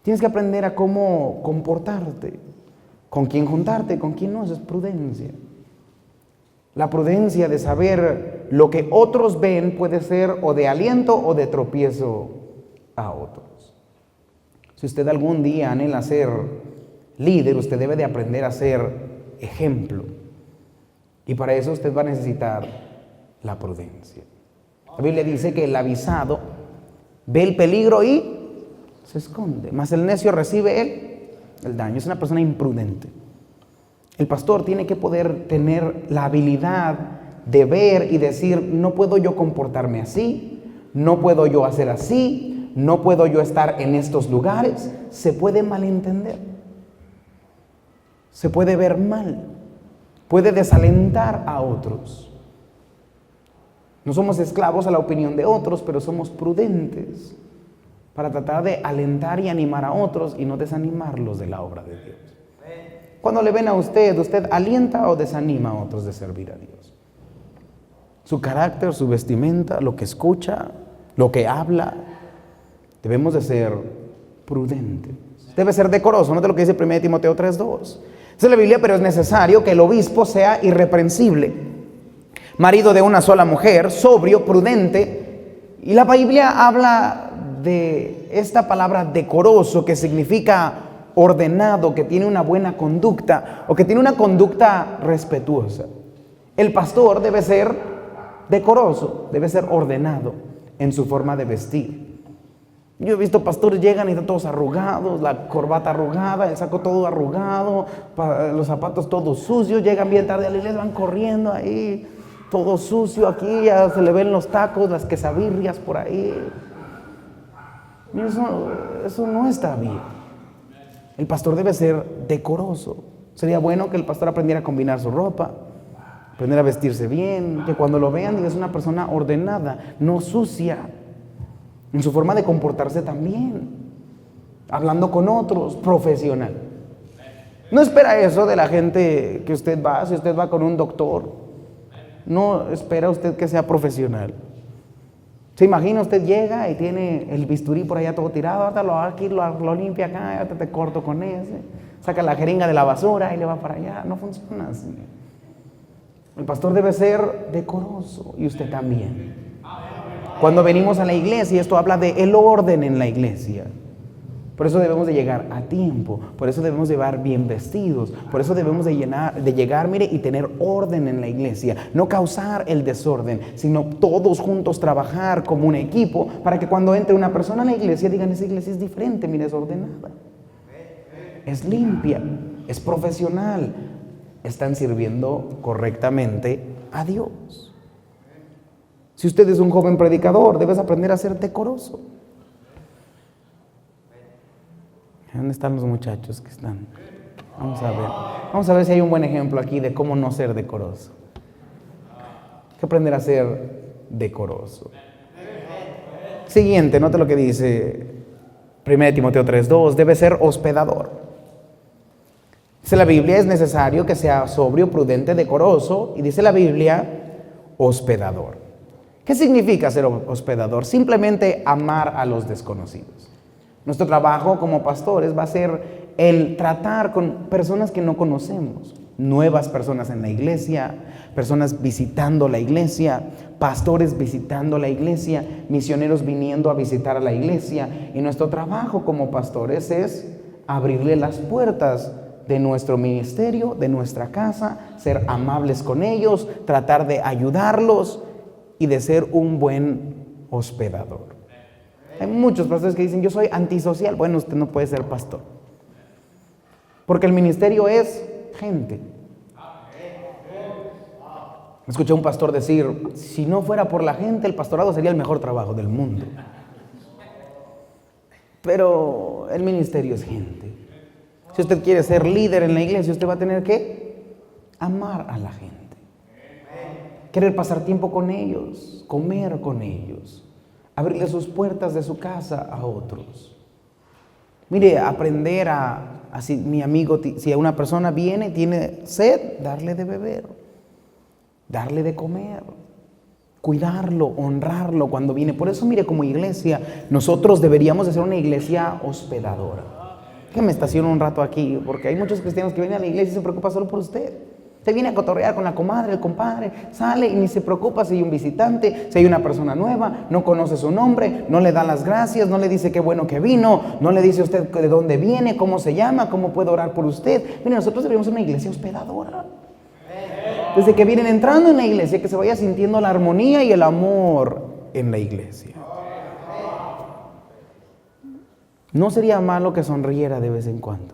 Tienes que aprender a cómo comportarte, con quién juntarte, con quién no. Eso es prudencia. La prudencia de saber lo que otros ven puede ser o de aliento o de tropiezo a otros. Si usted algún día anhela ser líder, usted debe de aprender a ser ejemplo. Y para eso usted va a necesitar la prudencia. La Biblia dice que el avisado ve el peligro y se esconde, mas el necio recibe el daño. Es una persona imprudente. El pastor tiene que poder tener la habilidad de ver y decir, no puedo yo comportarme así, no puedo yo hacer así, no puedo yo estar en estos lugares. Se puede malentender, se puede ver mal. puede desalentar a otros. No somos esclavos a la opinión de otros, pero somos prudentes para tratar de alentar y animar a otros y no desanimarlos de la obra de Dios. Cuando le ven a usted, ¿usted alienta o desanima a otros de servir a Dios? Su carácter, su vestimenta, lo que escucha, lo que habla, debemos de ser prudentes. Debe ser decoroso, note lo que dice 1 Timoteo 3:2. Dice la Biblia, pero es necesario que el obispo sea irreprensible, marido de una sola mujer, sobrio, prudente. Y la Biblia habla de esta palabra decoroso, que significa ordenado, que tiene una buena conducta o que tiene una conducta respetuosa. El pastor debe ser decoroso, debe ser ordenado en su forma de vestir. Yo he visto pastores llegan y están todos arrugados, la corbata arrugada, el saco todo arrugado, los zapatos todos sucios, llegan bien tarde a la iglesia, van corriendo ahí, todo sucio, aquí ya se le ven los tacos, las quesabirrias por ahí. Mira, eso no está bien. El pastor debe ser decoroso. Sería bueno que el pastor aprendiera a combinar su ropa, aprender a vestirse bien, que cuando lo vean digan es una persona ordenada, no sucia, en su forma de comportarse también, hablando con otros, profesional. No espera eso de la gente que usted va, si usted va con un doctor, no espera usted que sea profesional. ¿Se imagina? Usted llega y tiene el bisturí por allá todo tirado, ahorita aquí lo limpia acá, ahorita te corto con ese, saca la jeringa de la basura y le va para allá. No funciona así. El pastor debe ser decoroso y usted también. Cuando venimos a la iglesia, esto habla de el orden en la iglesia. Por eso debemos de llegar a tiempo, por eso debemos de llevar bien vestidos, por eso debemos de llegar, mire, y tener orden en la iglesia, no causar el desorden, sino todos juntos trabajar como un equipo para que cuando entre una persona a la iglesia digan, esa iglesia es diferente, mire, es ordenada, es limpia, es profesional, están sirviendo correctamente a Dios. Si usted es un joven predicador, debes aprender a ser decoroso. ¿Dónde están los muchachos que están? Vamos a ver si hay un buen ejemplo aquí de cómo no ser decoroso. Hay que aprender a ser decoroso. Siguiente, note lo que dice 1 Timoteo 3:2, debe ser hospedador. Dice la Biblia, es necesario que sea sobrio, prudente, decoroso, y dice la Biblia, hospedador. ¿Qué significa ser hospedador? Simplemente amar a los desconocidos. Nuestro trabajo como pastores va a ser el tratar con personas que no conocemos, nuevas personas en la iglesia, personas visitando la iglesia, pastores visitando la iglesia, misioneros viniendo a visitar a la iglesia. Y nuestro trabajo como pastores es abrirle las puertas de nuestro ministerio, de nuestra casa, ser amables con ellos, tratar de ayudarlos y de ser un buen hospedador. Hay muchos pastores que dicen, yo soy antisocial. Bueno, usted no puede ser pastor, porque el ministerio es gente. Escuché a un pastor decir, si no fuera por la gente, el pastorado sería el mejor trabajo del mundo. Pero el ministerio es gente. Si usted quiere ser líder en la iglesia, usted va a tener que amar a la gente, querer pasar tiempo con ellos, comer con ellos, abrirle sus puertas de su casa a otros. Mire, aprender si mi amigo, si una persona viene y tiene sed, darle de beber, darle de comer, cuidarlo, honrarlo cuando viene. Por eso, mire, como iglesia, nosotros deberíamos de ser una iglesia hospedadora. Que me estaciono un rato aquí, porque hay muchos cristianos que vienen a la iglesia y se preocupan solo por usted. Se viene a cotorrear con la comadre, el compadre, sale y ni se preocupa si hay un visitante, si hay una persona nueva, no conoce su nombre, no le da las gracias, no le dice qué bueno que vino, no le dice a usted de dónde viene, cómo se llama, cómo puede orar por usted. Mire, nosotros deberíamos ser una iglesia hospedadora. Desde que vienen entrando en la iglesia, que se vaya sintiendo la armonía y el amor en la iglesia. No sería malo que sonriera de vez en cuando.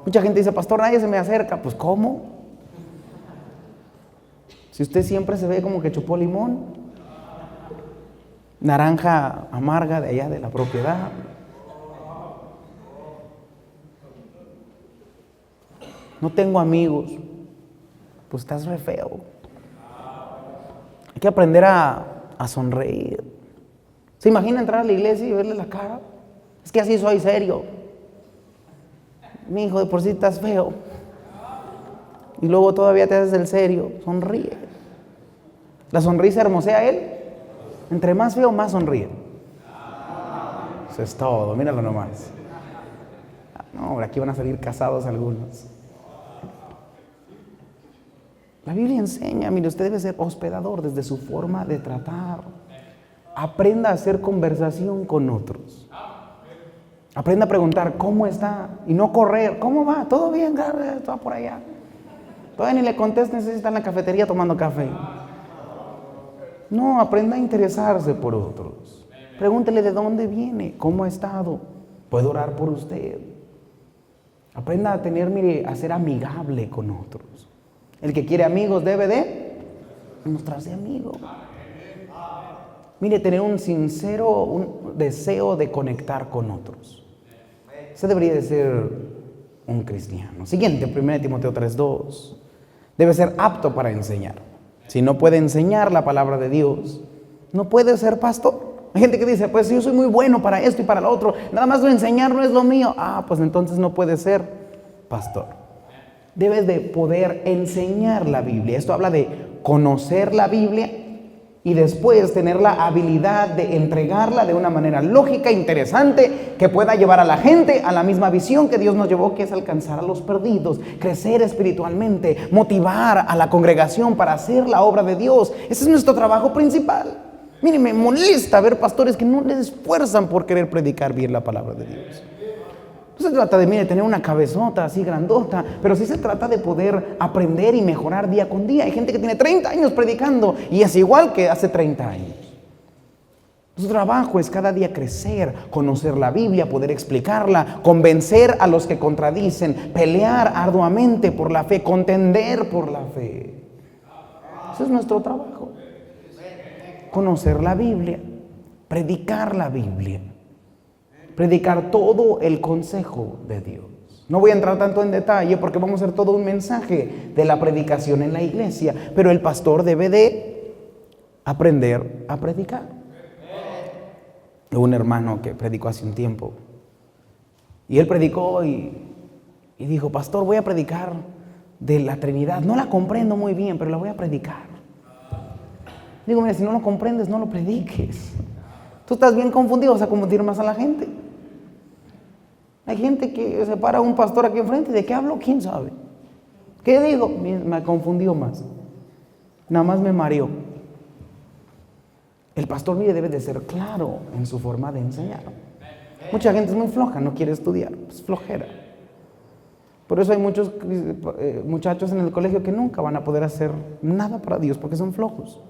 Mucha gente dice, pastor, nadie se me acerca. Pues, ¿cómo? Si usted siempre se ve como que chupó limón, naranja amarga de allá de la propiedad. No tengo amigos. pues estás re feo. Hay que aprender a sonreír. ¿Se imagina entrar a la iglesia y verle la cara? Es que así soy serio. Mi hijo, de por sí estás feo. Y luego todavía te haces el serio. Sonríe. La sonrisa hermosea a él. Entre más feo, más sonríe. Eso es todo, míralo nomás. No, hombre, aquí van a salir casados algunos. La Biblia enseña, mire, usted debe ser hospedador desde su forma de tratar. Aprenda a hacer conversación con otros. Aprenda a preguntar, ¿cómo está? Y no correr, ¿cómo va? ¿Todo bien? ¿Todo por allá? Todavía ni le contesten si está en la cafetería tomando café. No, aprenda a interesarse por otros. Pregúntele de dónde viene, cómo ha estado. ¿Puedo orar por usted? Aprenda a tener, mire, a ser amigable con otros. El que quiere amigos debe de mostrarse amigo. Mire, tener un sincero deseo de conectar con otros. Ese debería de ser un cristiano. Siguiente, 1 Timoteo 3:2. Debe ser apto para enseñar. Si no puede enseñar la palabra de Dios, no puede ser pastor. Hay gente que dice, pues yo soy muy bueno para esto y para lo otro, nada más lo enseñar no es lo mío. Pues entonces no puede ser pastor. Debes de poder enseñar la Biblia. Esto habla de conocer la Biblia y después tener la habilidad de entregarla de una manera lógica, interesante, que pueda llevar a la gente a la misma visión que Dios nos llevó, que es alcanzar a los perdidos, crecer espiritualmente, motivar a la congregación para hacer la obra de Dios. Ese es nuestro trabajo principal. Mire, me molesta ver pastores que no les esfuerzan por querer predicar bien la palabra de Dios. No se trata de, mire, tener una cabezota así grandota, pero sí se trata de poder aprender y mejorar día con día. Hay gente que tiene 30 años predicando y es igual que hace 30 años. Su trabajo es cada día crecer, conocer la Biblia, poder explicarla, convencer a los que contradicen, pelear arduamente por la fe, contender por la fe. Ese es nuestro trabajo. Conocer la Biblia, predicar la Biblia. Predicar todo el consejo de Dios. No voy a entrar tanto en detalle porque vamos a hacer todo un mensaje de la predicación en la iglesia, pero el pastor debe de aprender a predicar. Hubo un hermano que predicó hace un tiempo y él predicó y dijo, pastor, voy a predicar de la Trinidad. No la comprendo muy bien, pero la voy a predicar. Digo, mira, si no lo comprendes, no lo prediques. Tú estás bien confundido, vas a confundir más a la gente. Hay gente que se para un pastor aquí enfrente, ¿de qué hablo? ¿Quién sabe? ¿Qué digo? Me confundió más. Nada más me mareó. El pastor, mire, debe de ser claro en su forma de enseñar. Mucha gente es muy floja, no quiere estudiar, es flojera. Por eso hay muchos muchachos en el colegio que nunca van a poder hacer nada para Dios porque son flojos.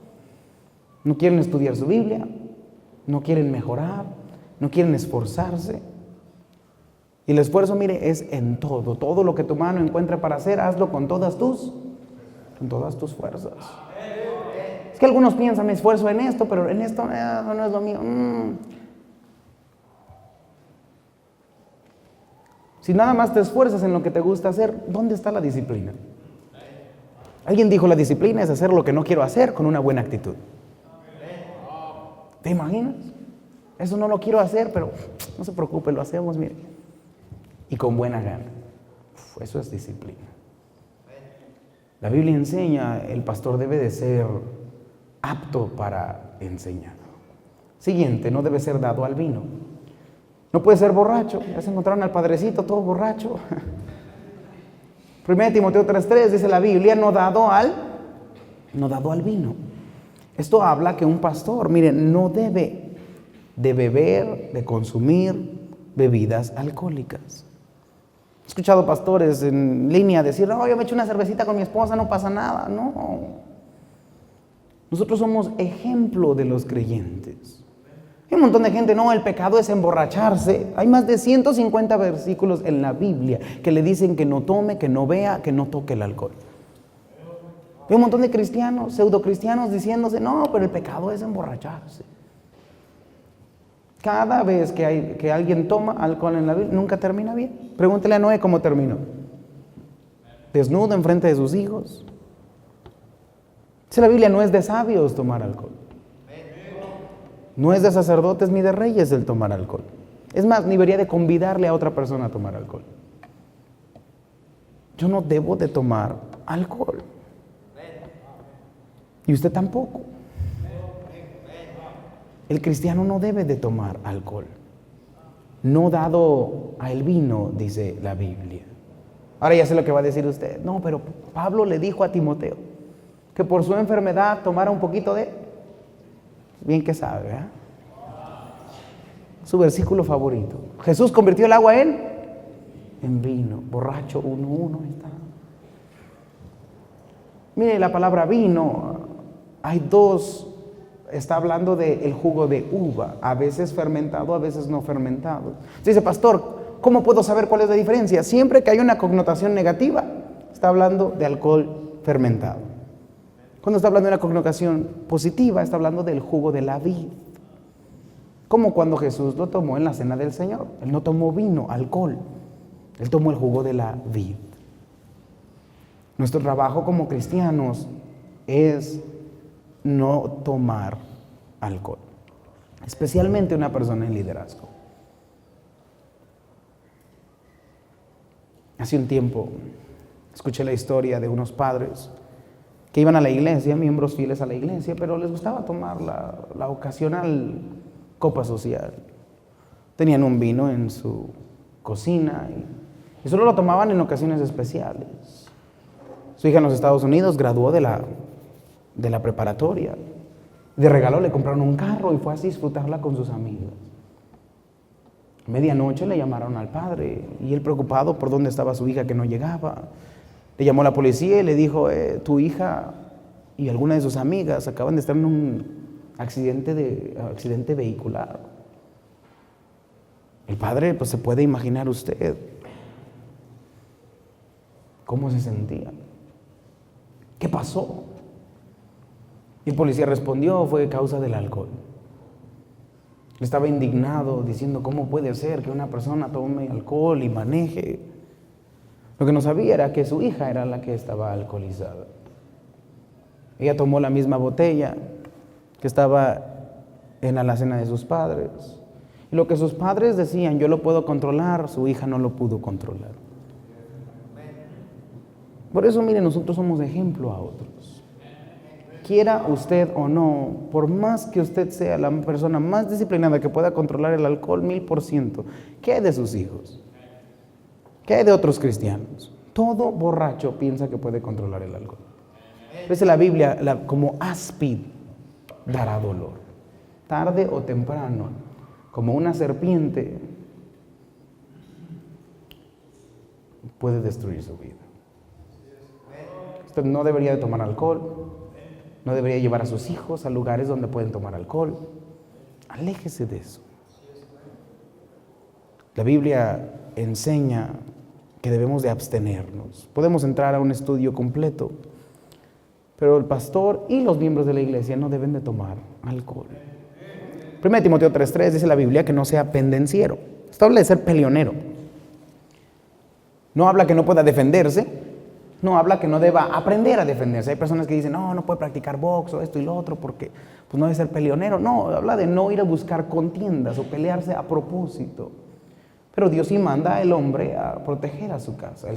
No quieren estudiar su Biblia, no quieren mejorar, no quieren esforzarse. Y el esfuerzo, mire, es en todo. Todo lo que tu mano encuentre para hacer, hazlo con todas tus fuerzas. Es que algunos piensan, me esfuerzo en esto, pero en esto no es lo mío. Si nada más te esfuerzas en lo que te gusta hacer, ¿dónde está la disciplina? Alguien dijo, la disciplina es hacer lo que no quiero hacer con una buena actitud. ¿Te imaginas? Eso no lo quiero hacer, pero no se preocupe, lo hacemos, mire. Y con buena gana. Eso es disciplina. La Biblia enseña, el pastor debe de ser apto para enseñar. Siguiente, no debe ser dado al vino. No puede ser borracho. Ya se encontraron al padrecito todo borracho. 1 Timoteo 3:3 dice la Biblia, no dado al vino. Esto habla que un pastor, miren, no debe de beber, de consumir bebidas alcohólicas. He escuchado pastores en línea decir, no, yo me echo una cervecita con mi esposa, no pasa nada. No. Nosotros somos ejemplo de los creyentes. Hay un montón de gente, no, el pecado es emborracharse. Hay más de 150 versículos en la Biblia que le dicen que no tome, que no vea, que no toque el alcohol. Hay un montón de cristianos, pseudocristianos diciéndose, no, pero el pecado es emborracharse. Cada vez que alguien toma alcohol en la Biblia, nunca termina bien. Pregúntele a Noé cómo terminó. Desnudo enfrente de sus hijos, Dice la Biblia, no es de sabios tomar alcohol. No es de sacerdotes ni de reyes el tomar alcohol. Es más, ni debería de convidarle a otra persona a tomar alcohol. Yo no debo de tomar alcohol. Y usted tampoco. El cristiano no debe de tomar alcohol. No dado al vino, dice la Biblia. Ahora ya sé lo que va a decir usted. No, pero Pablo le dijo a Timoteo que por su enfermedad tomara un poquito de... Bien que sabe, ¿verdad? Su versículo favorito. Jesús convirtió el agua en vino. Borracho, uno está. Mire, la palabra vino, hay dos. Está hablando del jugo de uva, a veces fermentado, a veces no fermentado. Dice, pastor, ¿cómo puedo saber cuál es la diferencia? Siempre que hay una connotación negativa, está hablando de alcohol fermentado. Cuando está hablando de una connotación positiva, está hablando del jugo de la vid. Como cuando Jesús lo tomó en la cena del Señor. Él no tomó vino, alcohol. Él tomó el jugo de la vid. Nuestro trabajo como cristianos es no tomar alcohol, especialmente una persona en liderazgo. Hace un tiempo escuché la historia de unos padres que iban a la iglesia, miembros fieles a la iglesia, pero les gustaba tomar la ocasional copa social. Tenían un vino en su cocina y solo lo tomaban en ocasiones especiales. Su hija en los Estados Unidos graduó de la preparatoria. De regalo le compraron un carro y fue así a disfrutarla con sus amigos. Medianoche le llamaron al padre y él, preocupado por dónde estaba su hija que no llegaba, le llamó a la policía y le dijo, tu hija y alguna de sus amigas acaban de estar en un accidente vehicular. El padre, pues se puede imaginar usted cómo se sentía. ¿Qué pasó? Y el policía respondió, fue causa del alcohol. Él estaba indignado diciendo, ¿cómo puede ser que una persona tome alcohol y maneje? Lo que no sabía era que su hija era la que estaba alcoholizada. Ella tomó la misma botella que estaba en la alacena de sus padres. Y lo que sus padres decían, yo lo puedo controlar, su hija no lo pudo controlar. Por eso, mire, nosotros somos ejemplo a otros. Quiera usted o no, por más que usted sea la persona más disciplinada que pueda controlar el alcohol 1000%, ¿qué hay de sus hijos? ¿Qué hay de otros cristianos? Todo borracho piensa que puede controlar el alcohol. Dice la Biblia, como áspid dará dolor. Tarde o temprano, como una serpiente, puede destruir su vida. Usted no debería de tomar alcohol, no debería llevar a sus hijos a lugares donde pueden tomar alcohol. Aléjese de eso. La Biblia enseña que debemos de abstenernos. Podemos entrar a un estudio completo, pero el pastor y los miembros de la iglesia no deben de tomar alcohol. 1 Timoteo 3:3 dice la Biblia que no sea pendenciero. Esto habla de ser peleonero. No habla que no pueda defenderse, no habla que no deba aprender a defenderse. Hay personas que dicen, no puede practicar box o esto y lo otro porque pues no debe ser peleonero. No, habla de no ir a buscar contiendas o pelearse a propósito. Pero Dios sí manda al hombre a proteger a su casa.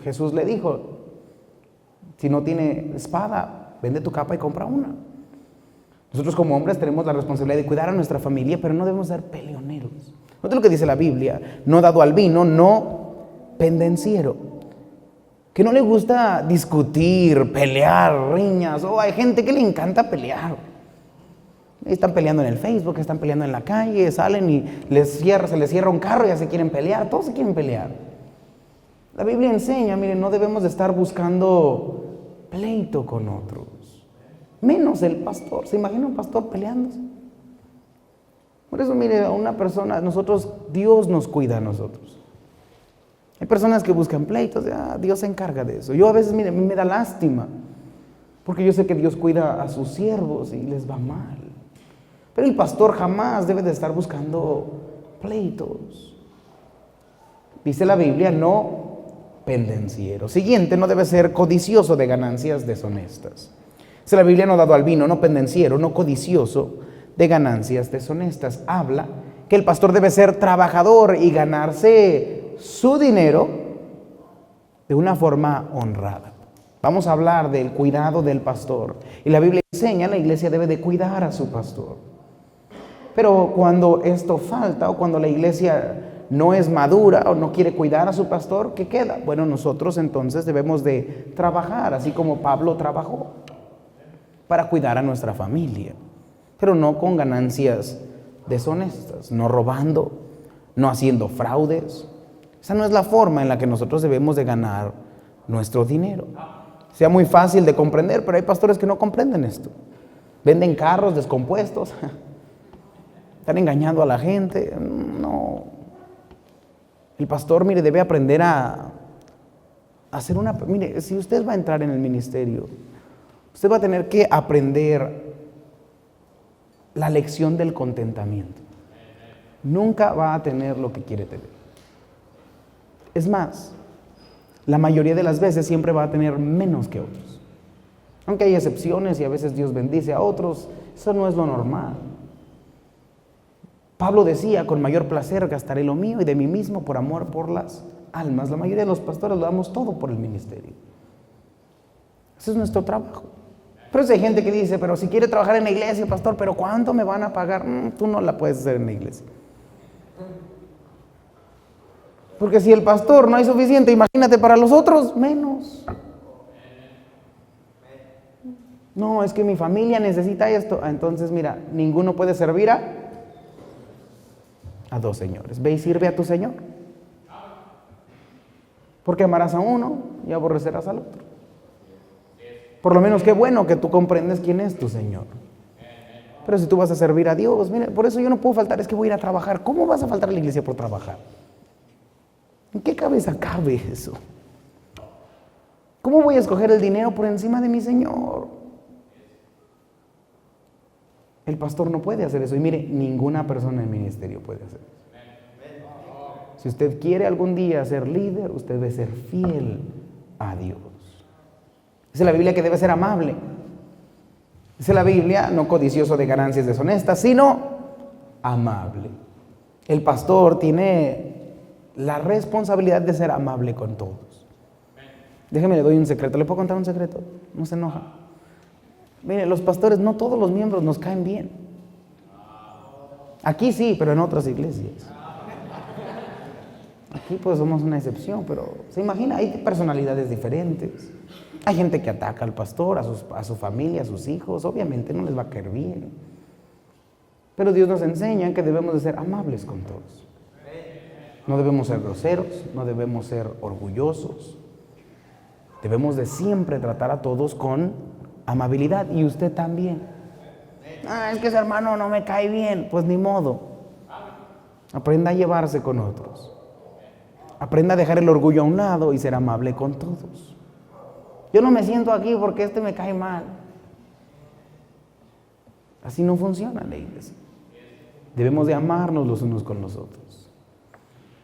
Jesús le dijo, si no tiene espada, vende tu capa y compra una. Nosotros como hombres tenemos la responsabilidad de cuidar a nuestra familia, pero no debemos ser peleoneros. Note lo que dice la Biblia, no dado al vino, no pendenciero. Que no le gusta discutir, pelear, riñas. Hay gente que le encanta pelear. Están peleando en el Facebook, están peleando en la calle, salen y se les cierra un carro y ya se quieren pelear, todos se quieren pelear. La Biblia enseña, miren, no debemos de estar buscando pleito con otros, menos el pastor. ¿Se imagina un pastor peleándose? Por eso, mire, a una persona, Dios nos cuida a nosotros. Hay personas que buscan pleitos, Dios se encarga de eso. Yo a veces, mire, me da lástima, porque yo sé que Dios cuida a sus siervos y les va mal. Pero el pastor jamás debe de estar buscando pleitos. Dice la Biblia, no pendenciero. Siguiente, no debe ser codicioso de ganancias deshonestas. Dice la Biblia: no dado al vino, no pendenciero, no codicioso de ganancias deshonestas. Habla que el pastor debe ser trabajador y ganarse su dinero de una forma honrada. Vamos a hablar del cuidado del pastor. Y la Biblia enseña: la iglesia debe de cuidar a su pastor. Pero cuando esto falta, o cuando la iglesia no es madura o no quiere cuidar a su pastor, ¿qué queda? Bueno, nosotros entonces debemos de trabajar, así como Pablo trabajó, para cuidar a nuestra familia, pero no con ganancias deshonestas, no robando, no haciendo fraudes. Esa no es la forma en la que nosotros debemos de ganar nuestro dinero. Sea muy fácil de comprender, pero hay pastores que no comprenden esto. Venden carros descompuestos, están engañando a la gente. No. El pastor, mire, debe aprender a hacer una... Mire, si usted va a entrar en el ministerio, usted va a tener que aprender la lección del contentamiento. Nunca va a tener lo que quiere tener. Es más, la mayoría de las veces siempre va a tener menos que otros. Aunque hay excepciones y a veces Dios bendice a otros, eso no es lo normal. Pablo decía: con mayor placer gastaré lo mío y de mí mismo por amor por las almas. La mayoría de los pastores lo damos todo por el ministerio. Ese es nuestro trabajo. Pero hay gente que dice: pero si quiere trabajar en la iglesia, pastor, ¿pero cuánto me van a pagar? Tú no la puedes hacer en la iglesia. Porque si el pastor no hay suficiente, imagínate para los otros, menos. No, es que mi familia necesita esto. Entonces, mira, ninguno puede servir a dos señores. Ve y sirve a tu Señor. Porque amarás a uno y aborrecerás al otro. Por lo menos qué bueno que tú comprendes quién es tu Señor. Pero si tú vas a servir a Dios, mire, por eso yo no puedo faltar, es que voy a ir a trabajar. ¿Cómo vas a faltar a la iglesia por trabajar? ¿En qué cabeza cabe eso? ¿Cómo voy a escoger el dinero por encima de mi Señor? El pastor no puede hacer eso. Y mire, ninguna persona en el ministerio puede hacer eso. Si usted quiere algún día ser líder, usted debe ser fiel a Dios. Dice la Biblia que debe ser amable. Dice la Biblia: no codicioso de ganancias deshonestas, sino amable. El pastor tiene la responsabilidad de ser amable con todos. Déjeme, le doy un secreto. ¿Le puedo contar un secreto? No se enoja. Mire, los pastores, no todos los miembros nos caen bien. Aquí sí, pero en otras iglesias. Aquí pues somos una excepción, pero se imagina, hay personalidades diferentes. Hay gente que ataca al pastor, a su familia, a sus hijos. Obviamente no les va a caer bien. Pero Dios nos enseña que debemos de ser amables con todos. No debemos ser groseros, no debemos ser orgullosos. Debemos de siempre tratar a todos con amabilidad, y usted también. Es que ese hermano no me cae bien. Pues ni modo. Aprenda a llevarse con otros. Aprenda a dejar el orgullo a un lado y ser amable con todos. Yo no me siento aquí porque este me cae mal. Así no funciona la iglesia. Debemos de amarnos los unos con los otros.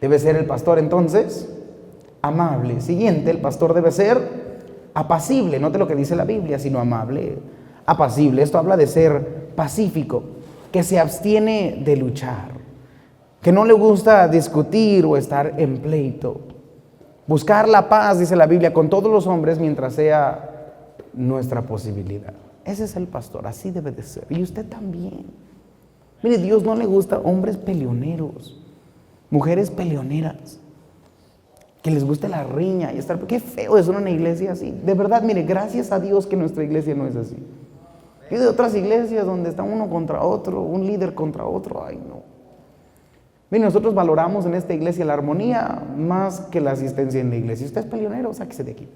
Debe ser el pastor entonces amable. Siguiente, el pastor debe ser apacible. Note lo que dice la Biblia, sino amable, apacible. Esto habla de ser pacífico, que se abstiene de luchar, que no le gusta discutir o estar en pleito. Buscar la paz, dice la Biblia, con todos los hombres mientras sea nuestra posibilidad. Ese es el pastor, así debe de ser. Y usted también. Mire, Dios no le gusta hombres peleoneros, mujeres peleoneras, que les guste la riña y estar... Qué feo es una iglesia así. De verdad, mire, gracias a Dios que nuestra iglesia no es así. Yo de otras iglesias donde está uno contra otro, un líder contra otro, ay no. Mire, nosotros valoramos en esta iglesia la armonía más que la asistencia en la iglesia. Si usted es peleonero, sáquese de aquí.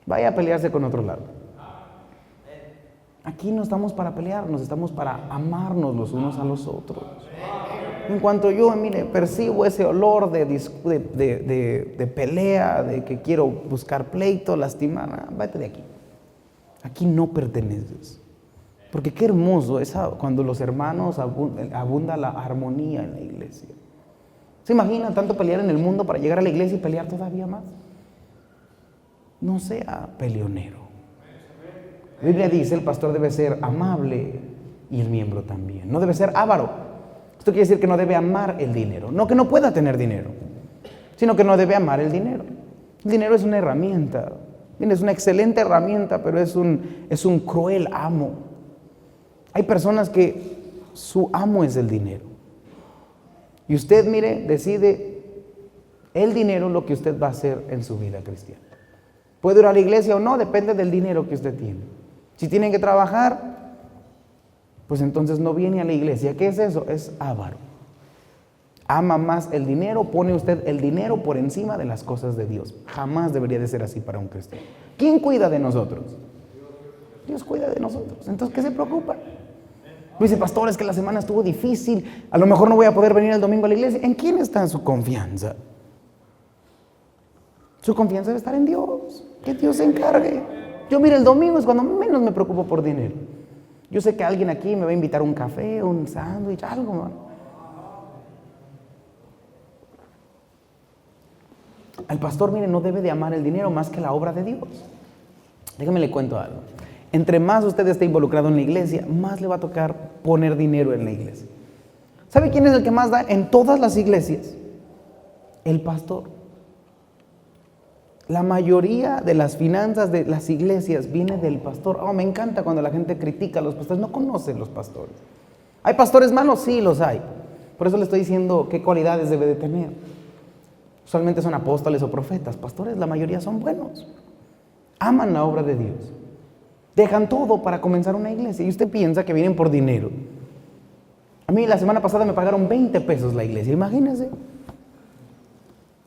Vaya a pelearse con otro lado. Aquí no estamos para pelearnos, estamos para amarnos los unos a los otros. En cuanto yo, mire, percibo ese olor de pelea, de que quiero buscar pleito, lastimar, vete de aquí. Aquí no perteneces. Porque qué hermoso es cuando los hermanos abunda la armonía en la iglesia. ¿Se imagina tanto pelear en el mundo para llegar a la iglesia y pelear todavía más? No sea peleonero. La Biblia dice, el pastor debe ser amable y el miembro también. No debe ser avaro. Esto quiere decir que no debe amar el dinero. No que no pueda tener dinero, sino que no debe amar el dinero. El dinero es una herramienta. Es una excelente herramienta, pero es un cruel amo. Hay personas que su amo es el dinero. Y usted, mire, decide el dinero lo que usted va a hacer en su vida cristiana. ¿Puede ir a la iglesia o no? Depende del dinero que usted tiene. Si tiene que trabajar, pues entonces no viene a la iglesia. ¿Qué es eso? Es avaro. Ama más el dinero, pone usted el dinero por encima de las cosas de Dios. Jamás debería de ser así para un cristiano. ¿Quién cuida de nosotros? Dios cuida de nosotros. Entonces, ¿qué se preocupa? Dice, pastor, es que la semana estuvo difícil, a lo mejor no voy a poder venir el domingo a la iglesia. ¿En quién está su confianza? Su confianza debe estar en Dios, que Dios se encargue. Yo, mire, el domingo es cuando menos me preocupo por dinero. Yo sé que alguien aquí me va a invitar a un café, un sándwich, algo, ¿no? El pastor, mire, no debe de amar el dinero más que la obra de Dios. Déjame le cuento algo. Entre más usted esté involucrado en la iglesia, más le va a tocar poner dinero en la iglesia. ¿Sabe quién es el que más da en todas las iglesias? El pastor. La mayoría de las finanzas de las iglesias viene del pastor. Me encanta cuando la gente critica a los pastores. No conocen los pastores. ¿Hay pastores malos? Sí, los hay. Por eso le estoy diciendo qué cualidades debe de tener. Usualmente son apóstoles o profetas. Pastores, la mayoría son buenos. Aman la obra de Dios. Dejan todo para comenzar una iglesia. Y usted piensa que vienen por dinero. A mí la semana pasada me pagaron 20 pesos la iglesia. Imagínense.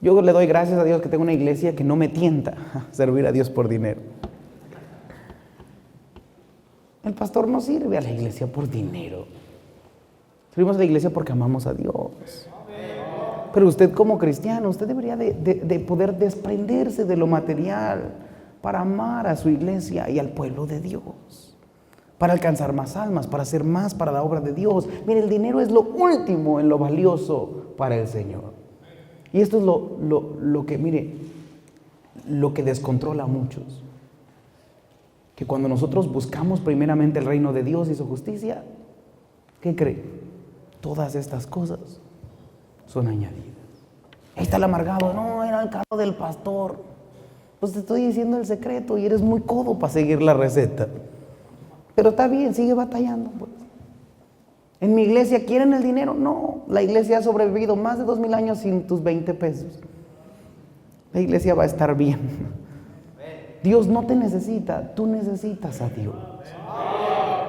Yo le doy gracias a Dios que tengo una iglesia que no me tienta a servir a Dios por dinero. El pastor no sirve a la iglesia por dinero. Servimos a la iglesia porque amamos a Dios. Pero usted como cristiano, usted debería de poder desprenderse de lo material para amar a su iglesia y al pueblo de Dios, para alcanzar más almas, para hacer más para la obra de Dios. Mire, el dinero es lo último en lo valioso para el Señor. Y esto es lo que, mire, lo que descontrola a muchos. Que cuando nosotros buscamos primeramente el reino de Dios y su justicia, ¿qué cree? Todas estas cosas son añadidas. Ahí está el amargado, no, era el carro del pastor. Pues te estoy diciendo el secreto y eres muy codo para seguir la receta. Pero está bien, sigue batallando, pues. En mi iglesia, ¿quieren el dinero? No, la iglesia ha sobrevivido más de 2000 años sin tus 20 pesos. La iglesia va a estar bien. Dios no te necesita, tú necesitas a Dios.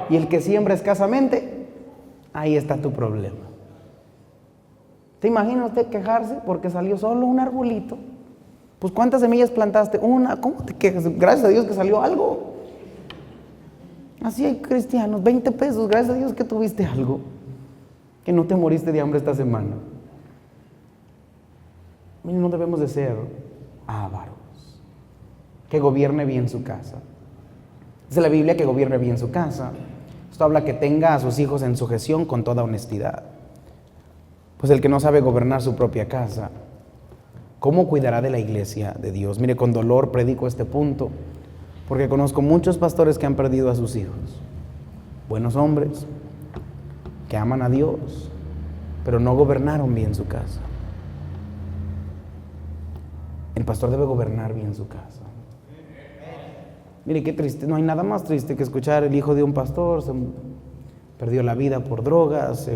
Y el que siembra escasamente, ahí está tu problema. ¿Te imagina usted quejarse porque salió solo un arbolito? Pues ¿cuántas semillas plantaste? Una. ¿Cómo te quejas? Gracias a Dios que salió algo. Así hay cristianos, 20 pesos, gracias a Dios que tuviste algo, que no te moriste de hambre esta semana. Miren, no debemos de ser ávaros. Que gobierne bien su casa. Dice la Biblia que gobierne bien su casa. Esto habla que tenga a sus hijos en sujeción con toda honestidad. Pues el que no sabe gobernar su propia casa, ¿cómo cuidará de la iglesia de Dios? Mire, con dolor predico este punto, porque conozco muchos pastores que han perdido a sus hijos. Buenos hombres, que aman a Dios, pero no gobernaron bien su casa. El pastor debe gobernar bien su casa. Mire, qué triste, no hay nada más triste que escuchar el hijo de un pastor se perdió la vida por drogas,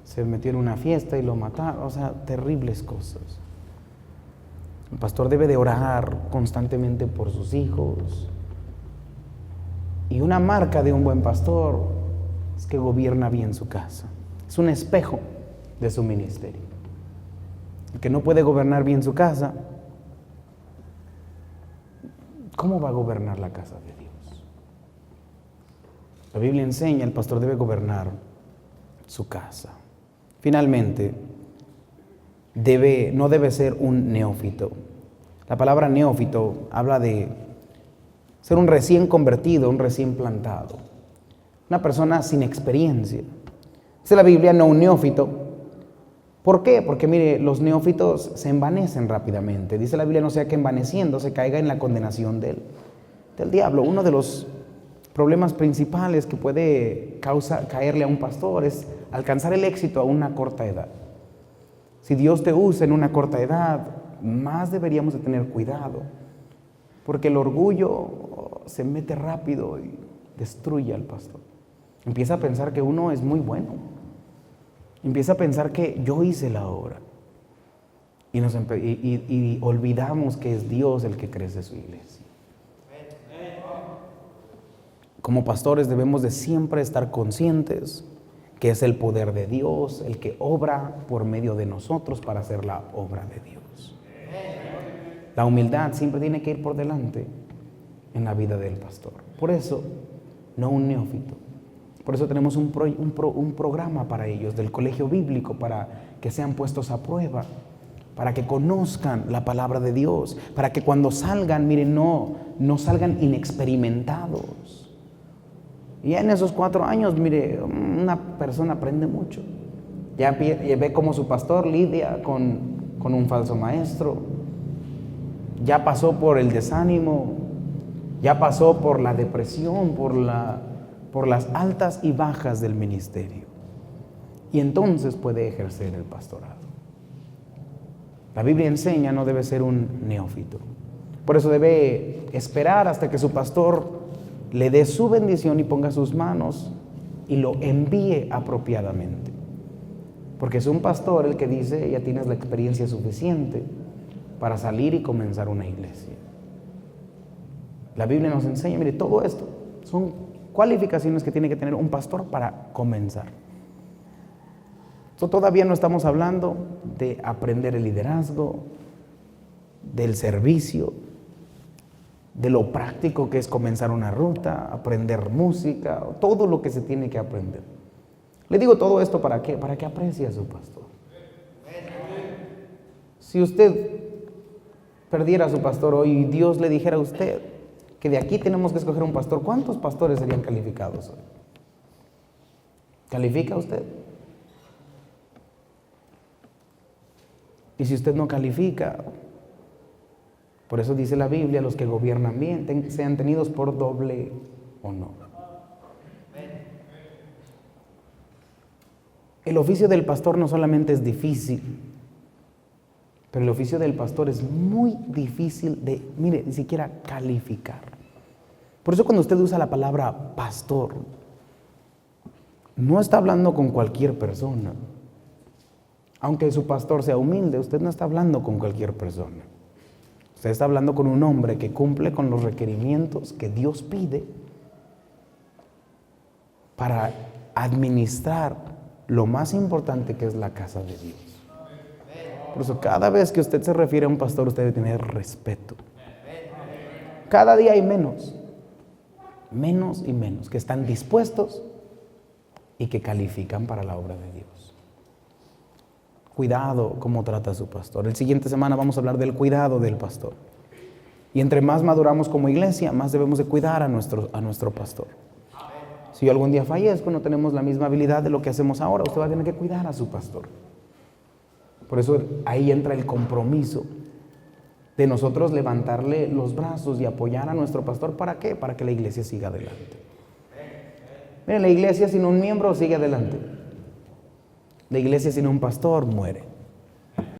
se metió en una fiesta y lo mataron. O sea, terribles cosas. El pastor debe de orar constantemente por sus hijos. Y una marca de un buen pastor es que gobierna bien su casa. Es un espejo de su ministerio. El que no puede gobernar bien su casa, ¿cómo va a gobernar la casa de Dios? La Biblia enseña, el pastor debe gobernar su casa. Finalmente, no debe ser un neófito. La palabra neófito habla de ser un recién convertido, un recién plantado. Una persona sin experiencia. Dice la Biblia, no un neófito. ¿Por qué? Porque mire, los neófitos se envanecen rápidamente. Dice la Biblia, no sea que envaneciendo se caiga en la condenación del diablo. Uno de los problemas principales que puede caerle a un pastor es alcanzar el éxito a una corta edad. Si Dios te usa en una corta edad, más deberíamos de tener cuidado, porque el orgullo se mete rápido y destruye al pastor. Empieza a pensar que uno es muy bueno. Empieza a pensar que yo hice la obra. Y olvidamos que es Dios el que crece su iglesia. Como pastores debemos de siempre estar conscientes que es el poder de Dios el que obra por medio de nosotros para hacer la obra de Dios. La humildad siempre tiene que ir por delante en la vida del pastor. Por eso, no un neófito. Por eso tenemos un programa para ellos del colegio bíblico, para que sean puestos a prueba, para que conozcan la palabra de Dios, para que cuando salgan, miren, no salgan inexperimentados. Y en esos 4 años, mire, una persona aprende mucho. Ya ve cómo su pastor lidia con un falso maestro. Ya pasó por el desánimo, ya pasó por la depresión, por las altas y bajas del ministerio. Y entonces puede ejercer el pastorado. La Biblia enseña, no debe ser un neófito. Por eso debe esperar hasta que su pastor le dé su bendición y ponga sus manos y lo envíe apropiadamente. Porque es un pastor el que dice, ya tienes la experiencia suficiente para salir y comenzar una iglesia. La Biblia nos enseña, mire, todo esto son cualificaciones que tiene que tener un pastor para comenzar. Todavía no estamos hablando de aprender el liderazgo, del servicio, de lo práctico que es comenzar una ruta, aprender música, todo lo que se tiene que aprender. Le digo todo esto ¿para qué? Para que aprecie a su pastor. Si usted perdiera a su pastor hoy y Dios le dijera a usted que de aquí tenemos que escoger un pastor, ¿cuántos pastores serían calificados hoy? ¿Califica usted? Y si usted no califica, por eso dice la Biblia, los que gobiernan bien sean tenidos por doble honor. El oficio del pastor no solamente es difícil, pero el oficio del pastor es muy difícil de, mire, ni siquiera calificar. Por eso cuando usted usa la palabra pastor, no está hablando con cualquier persona. Aunque su pastor sea humilde, usted no está hablando con cualquier persona. Usted está hablando con un hombre que cumple con los requerimientos que Dios pide para administrar lo más importante que es la casa de Dios. Por eso cada vez que usted se refiere a un pastor, usted debe tener respeto. Cada día hay menos y menos que están dispuestos y que califican para la obra de Dios. Cuidado cómo trata a su pastor. El siguiente semana vamos a hablar del cuidado del pastor. Y entre más maduramos como iglesia, más debemos de cuidar a nuestro pastor. Si yo algún día fallezco, no tenemos la misma habilidad de lo que hacemos ahora. Usted va a tener que cuidar a su pastor. Por eso ahí entra el compromiso de nosotros levantarle los brazos y apoyar a nuestro pastor. ¿Para qué? Para que la iglesia siga adelante. Miren, la iglesia sin un miembro sigue adelante. La iglesia sin un pastor muere.